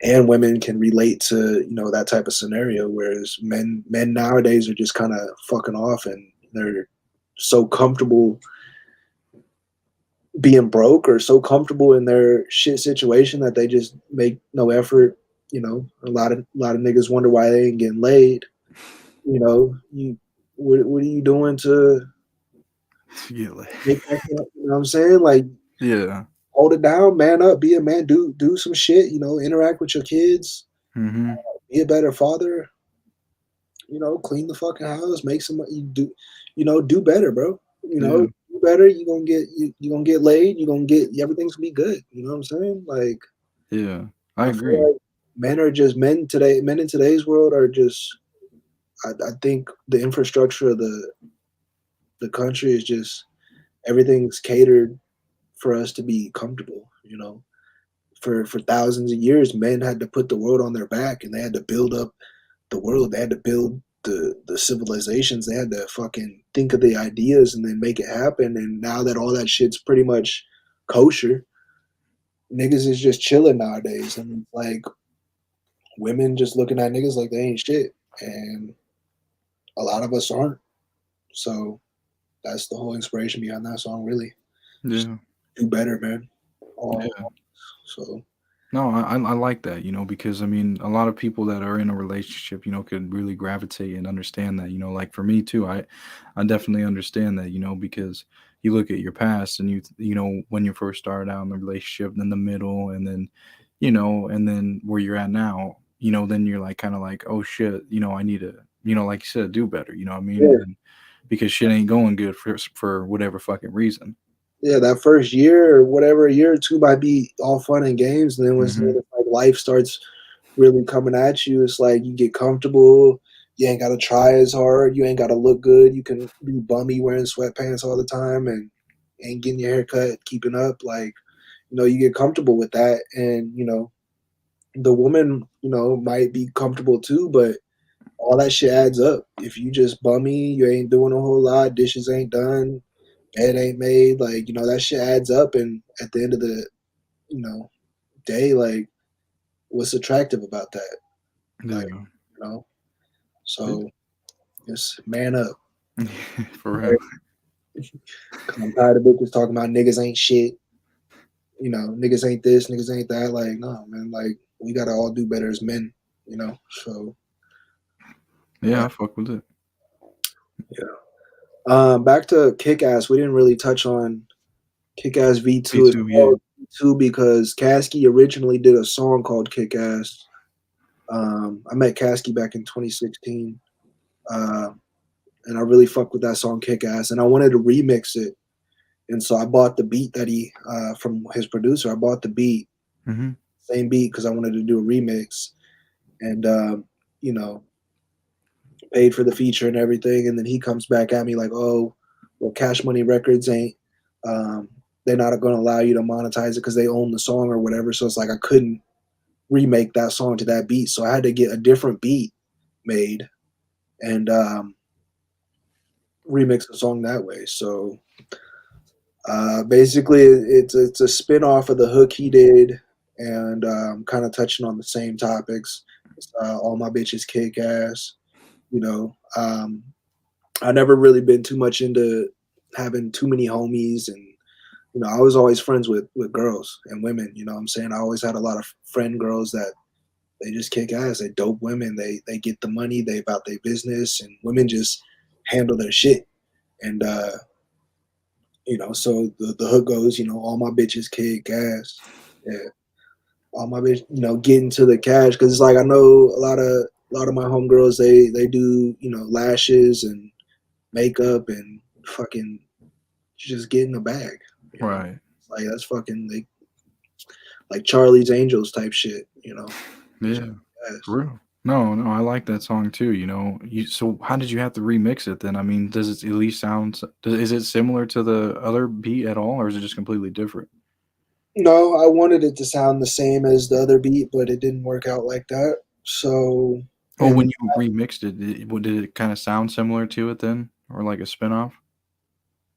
and women can relate to that type of scenario. Whereas men nowadays are just kind of fucking off, and they're so comfortable being broke or so comfortable in their shit situation that they just make no effort. A lot of niggas wonder why they ain't getting laid. You what are you doing to Yeah, like, make that up? You know what I'm saying? Like, yeah. hold it down, man up, be a man, do some shit, interact with your kids, Mhm. be a better father, clean the fucking house, make some you do do better, bro. Yeah. Do better, you gonna get laid, you gonna get everything's gonna be good. You know what I'm saying? Like, Yeah. I I feel agree. like men in today's world are just I think the infrastructure of the country is just everything's catered for us to be comfortable, for thousands of years, men had to put the world on their back, and they had to build up the world. They had to build the civilizations. They had to fucking think of the ideas and then make it happen. And now that all that shit's pretty much kosher, niggas is just chilling nowadays. And like women just looking at niggas like they ain't shit. And a lot of us aren't. So that's the whole inspiration behind that song, really. Just Yeah. do better, man. All Yeah. so No, I like that, because I mean, a lot of people that are in a relationship, could really gravitate and understand that, like for me too, I definitely understand that, because you look at your past and when you first started out in the relationship, then the middle, and then, and then where you're at now, then you're like kind of like, oh shit, I need to, like you said, do better, you know what I mean? And yeah. then because shit ain't going good for whatever fucking reason. Yeah, that first year or whatever, a year or two might be all fun and games, and then once Hmm. like life starts really coming at you, it's like you get comfortable. You ain't got to try as hard. You ain't got to look good. You can be bummy wearing sweatpants all the time and ain't getting your hair cut, keeping up. Like, you get comfortable with that, and the woman, might be comfortable too, but all that shit adds up. If you just bummy, you ain't doing a whole lot, dishes ain't done, bed ain't made, like, that shit adds up, and at the end of the, you know, day, like, what's attractive about that? Like, Yeah. you know? So just man up. For real. 'Cause I'm tired of bitches talking about niggas ain't shit, niggas ain't this, niggas ain't that. Like, no, man, like, we gotta all do better as men, So Yeah, yeah, I fuck with it. yeah. Back to Kick Ass, we didn't really touch on Kick Ass Me V2. It's too. Yeah. called V2 because Kasky originally did a song called Kick Ass. I met Kasky back in 2016, uh, and I really fucked with that song Kick Ass, and I wanted to remix it. And so I bought the beat that he from his producer. I bought the beat, Hmm. same beat, because I wanted to do a remix. And you know, paid for the feature and everything, and then he comes back at me like, "Oh, well, Cash Money Records ain't, um, they're not going to allow you to monetize it because they own the song or whatever." So it's like I couldn't remake that song to that beat, so I had to get a different beat made and remix the song that way. So basically, it's a spin off of the hook he did, and kind of touching on the same topics. All my bitches kick ass. You know, I never really been too much into having too many homies, and I was always friends with girls and women. You know what I'm saying? I always had a lot of friend girls that they just kick ass. They dope women. They get the money. They about their business, and women just handle their shit. And so the hook goes, all my bitches kick ass. Yeah, all my bitch, getting to the cash because it's like I know a lot of my homegirls they do lashes and makeup and fucking just get in the bag. Right. Like that's fucking like Charlie's Angels type shit. Yeah. For real. No, no, I like that song too. So how did you have to remix it then? I mean, does it at least is it similar to the other beat at all, or is it just completely different? No, I wanted it to sound the same as the other beat, but it didn't work out like that. So, Oh, and when you remixed it, did it kind of sound similar to it then, or like a spinoff?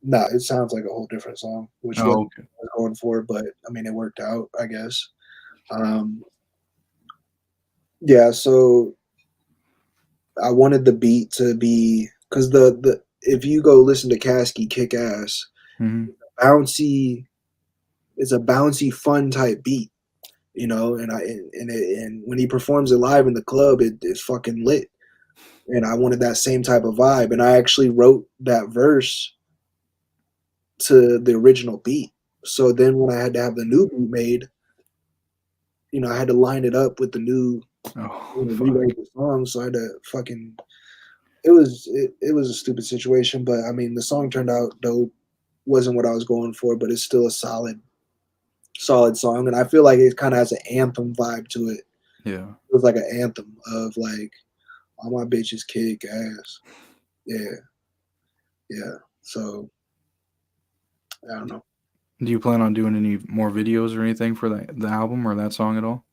no, it sounds like a whole different song, which Oh, what I okay. was going for, but I mean, it worked out, I guess. Um, yeah, so I wanted the beat to be because the if you go listen to Kasky Kick Ass, Hmm. bouncy, it's a bouncy, fun type beat, and when he performs it live in the club, it's fucking lit. And I wanted that same type of vibe. And I actually wrote that verse to the original beat. So then when I had to have the new beat made, I had to line it up with the new, Oh, fuck. rewrite the song. So I had to fucking. It was a stupid situation, but I mean the song turned out dope. Wasn't what I was going for, but it's still a solid song, and I feel like it kind of has an anthem vibe to it. Yeah. It was like an anthem of like all my bitches kick ass. Yeah, yeah. So I don't know. Do you plan on doing any more videos or anything for the album or that song at all?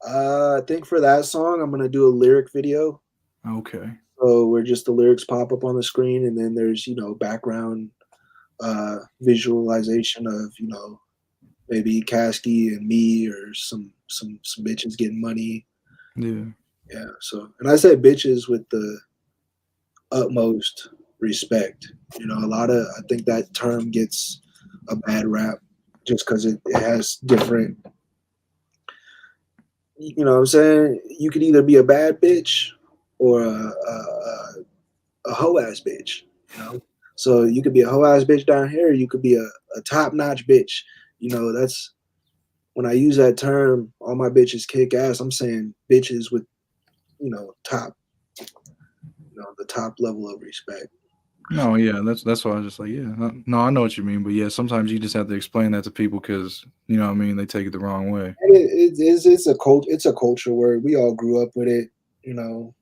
I think for that song, I'm gonna do a lyric video. Okay. So where just the lyrics pop up on the screen, and then there's background visualization of maybe Kasky and me or some bitches getting money. Yeah. Yeah. So and I say bitches with the utmost respect. I think that term gets a bad rap just because it has different. You know what I'm saying? You could either be a bad bitch or a hoe ass bitch, you know? So you could be a hoe ass bitch down here, you could be a top notch bitch. That's when I use that term, all my bitches kick ass, I'm saying bitches with, top, the top level of respect. No, yeah, that's why I was just like, yeah, no, I know what you mean, but yeah, sometimes you just have to explain that to people because you know what I mean, they take it the wrong way. And it's a culture where we all grew up with it, you know,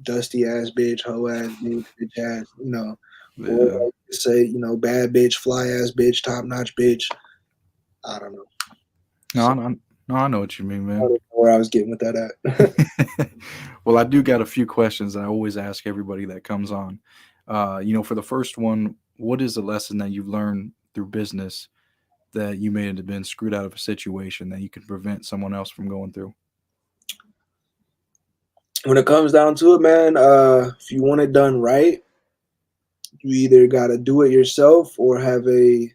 dusty ass bitch, hoe ass bitch, bitch ass, or Yeah. like say, bad bitch, fly ass bitch, top notch bitch. I don't know. No, So no, I know what you mean, I don't man. know where I was getting with that at. Well, I do got a few questions that I always ask everybody that comes on. For the first one, what is the lesson that you've learned through business that you may have been screwed out of a situation that you could prevent someone else from going through? When it comes down to it, man, if you want it done right, you either got to do it yourself or have a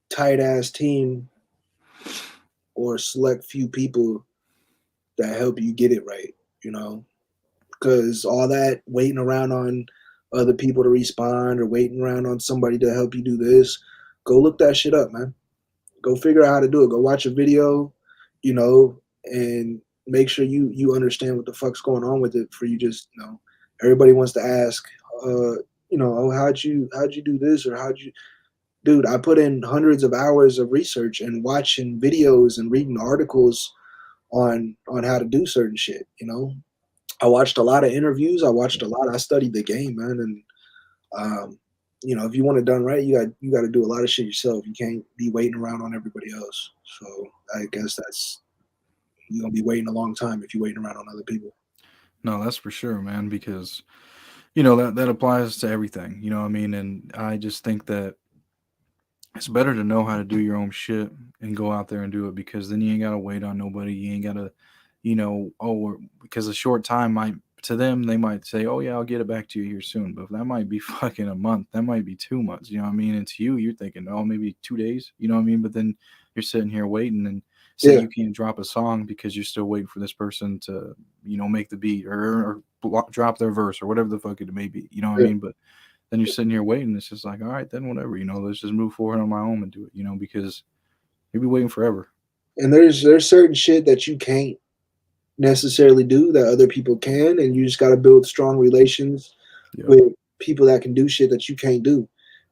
tight ass team or select few people that help you get it right, because all that waiting around on other people to respond or waiting around on somebody to help you do this, go look that shit up, man. Go figure out how to do it. Go watch a video, and make sure you understand what the fuck's going on with it. For you just everybody wants to ask, oh, how'd you do this or how'd you, dude? I put in hundreds of hours of research and watching videos and reading articles on how to do certain shit. I watched a lot of interviews. I studied the game, man, and um, if you want it done right, you got to do a lot of shit yourself. You can't be waiting around on everybody else. So I guess that's you're gonna be waiting a long time if you're waiting around on other people. No, that's for sure, man, because that applies to everything. You know what I mean? And I just think that it's better to know how to do your own shit and go out there and do it, because then you ain't gotta wait on nobody. You ain't gotta, because a short time might, to them, they might say, "Oh yeah, I'll get it back to you here soon," but that might be fucking a month. That might be 2 months. You know what I mean? And to you, you're thinking, "Oh, maybe 2 days." You know what I mean? But then you're sitting here waiting, and say Yeah, you can't drop a song because you're still waiting for this person to, make the beat, or drop their verse, or whatever the fuck it may be. You know what I yeah. mean? But then you're sitting here waiting. It's just like, all right, then whatever, let's just move forward on my own and do it, because you'll be waiting forever. And there's certain shit that you can't necessarily do that other people can, and you just got to build strong relations Yep. with people that can do shit that you can't do,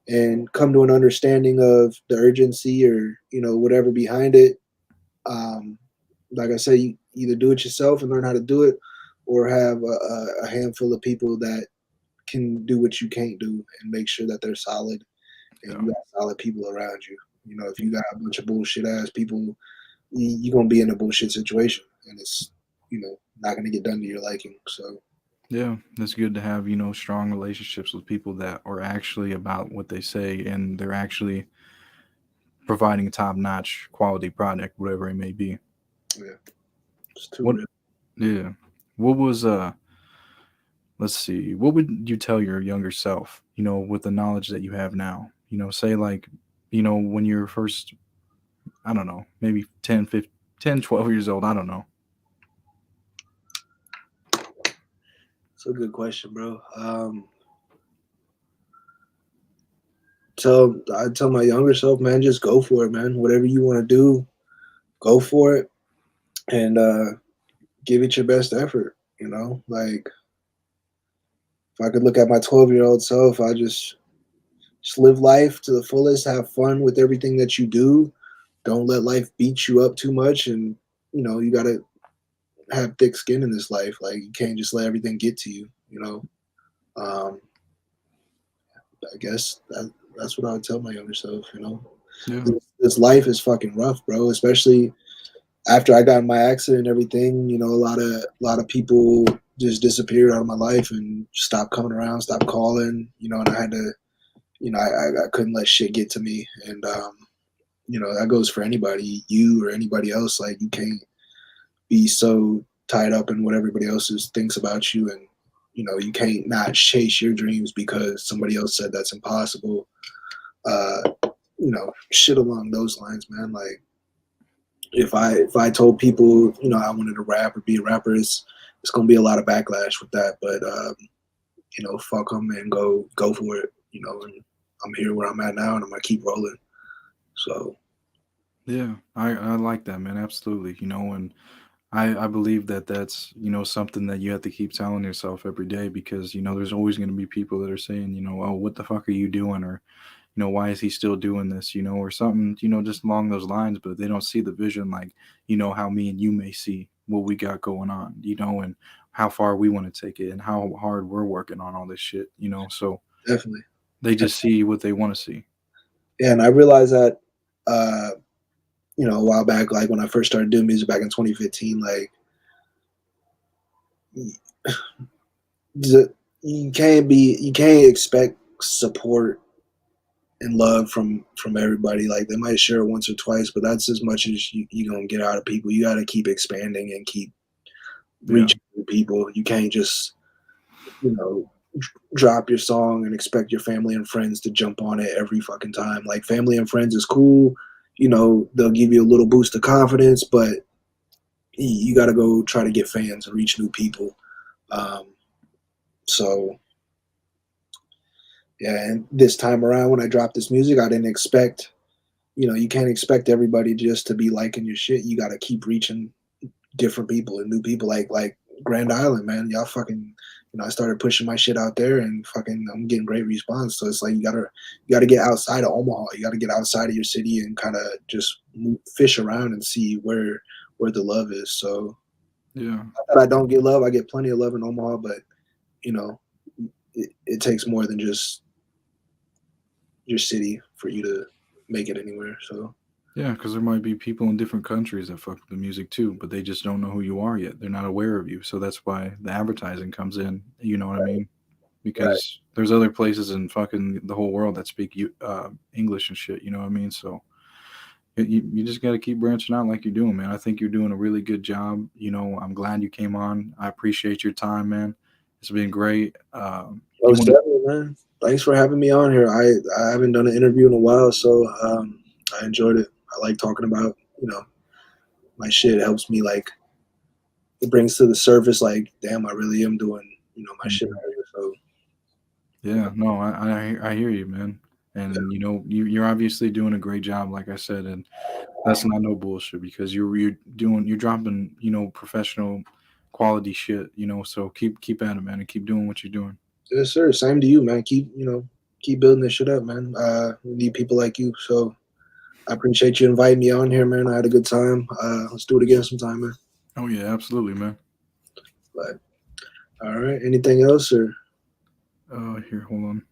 and come to an understanding of the urgency or whatever behind it. Um, like I say, you either do it yourself and learn how to do it, or have a handful of people that can do what you can't do and make sure that they're solid and Yeah. you got solid people around you. If you got a bunch of bullshit ass people, you're gonna be in a bullshit situation, and it's not gonna get done to your liking. So Yeah. It's good to have, strong relationships with people that are actually about what they say, and they're actually providing a top notch quality product, whatever it may be. yeah, it's too What, real. yeah. What was, let's see, what would you tell your younger self, with the knowledge that you have now? Say like, when you're first, I don't know, maybe 10, 15, 10, 12 years old. I don't know. It's a good question, bro. I tell my younger self, man, just go for it, man. Whatever you want to do, go for it, and give it your best effort. Like if I could look at my 12-year-old self, I just live life to the fullest, have fun with everything that you do. Don't let life beat you up too much, and you gotta have thick skin in this life. Like you can't just let everything get to you. Um, I guess that's what I would tell my younger self. Yeah. This life is fucking rough, bro. Especially after I got in my accident and everything. A lot of people just disappeared out of my life and stopped coming around, stopped calling. And I had to, I couldn't let shit get to me. And that goes for anybody, you or anybody else. Like you can't be so tied up in what everybody else thinks about you, and you can't not chase your dreams because somebody else said that's impossible. uh Shit along those lines, man. Like if I told people I wanted to rap or be a rapper, it's gonna be a lot of backlash with that. But fuck them and go for it. And I'm here where I'm at now, and I'm gonna keep rolling. So Yeah. I like that, man. Absolutely. And I believe that that's, something that you have to keep telling yourself every day, because, there's always going to be people that are saying, oh, what the fuck are you doing? Or, why is he still doing this? Or something, just along those lines, but they don't see the vision like, how me and you may see what we got going on, and how far we want to take it and how hard we're working on all this shit, so definitely. they just see what they want to see. Yeah, and I realized that uh a while back, like when I first started doing music back in 2015, like you can't expect support and love from everybody. Like they might share it once or twice, but that's as much as you gonna get out of people. You got to keep expanding and keep Yeah. reaching new people. You can't just you know drop your song and expect your family and friends to jump on it every fucking time. Like family and friends is cool. They'll give you a little boost of confidence, but you got to go try to get fans and reach new people. Um, so yeah, and this time around when I dropped this music, I didn't expect, you can't expect everybody just to be liking your shit. You got to keep reaching different people and new people. Like Grand Island, man, y'all fucking, I started pushing my shit out there, and fucking I'm getting great response. So it's like you gotta get outside of Omaha. You gotta get outside of your city and kind of just fish around and see where where the love is. So Yeah. not that I don't get love, I get plenty of love in Omaha, but you know, it takes more than just your city for you to make it anywhere. So Yeah, because there might be people in different countries that fuck with the music too, but they just don't know who you are yet. They're not aware of you. So that's why the advertising comes in. You know what I mean? right, Because there's other places in fucking the whole world that speak English and shit. You know what I mean? So you just got to keep branching out like you're doing, man. I think you're doing a really good job. You know, I'm glad you came on. I appreciate your time, man. It's been great. You most want to? definitely, man. Thanks for having me on here. I haven't done an interview in a while, so I enjoyed it. I like talking about my shit. It helps me like it brings to the surface like, damn, I really am doing my shit out here. So Yeah, no, I hear you, man. yeah, And you're obviously doing a great job, like I said, and that's not no bullshit because you're dropping, professional quality shit, so keep at it, man, and keep doing what you're doing. yes, sir. Same to you, man. Keep building this shit up, man. We need people like you. So I appreciate you inviting me on here, man. I had a good time. Let's do it again sometime, man. Oh yeah, absolutely, man. But all right, anything else or? Here, hold on.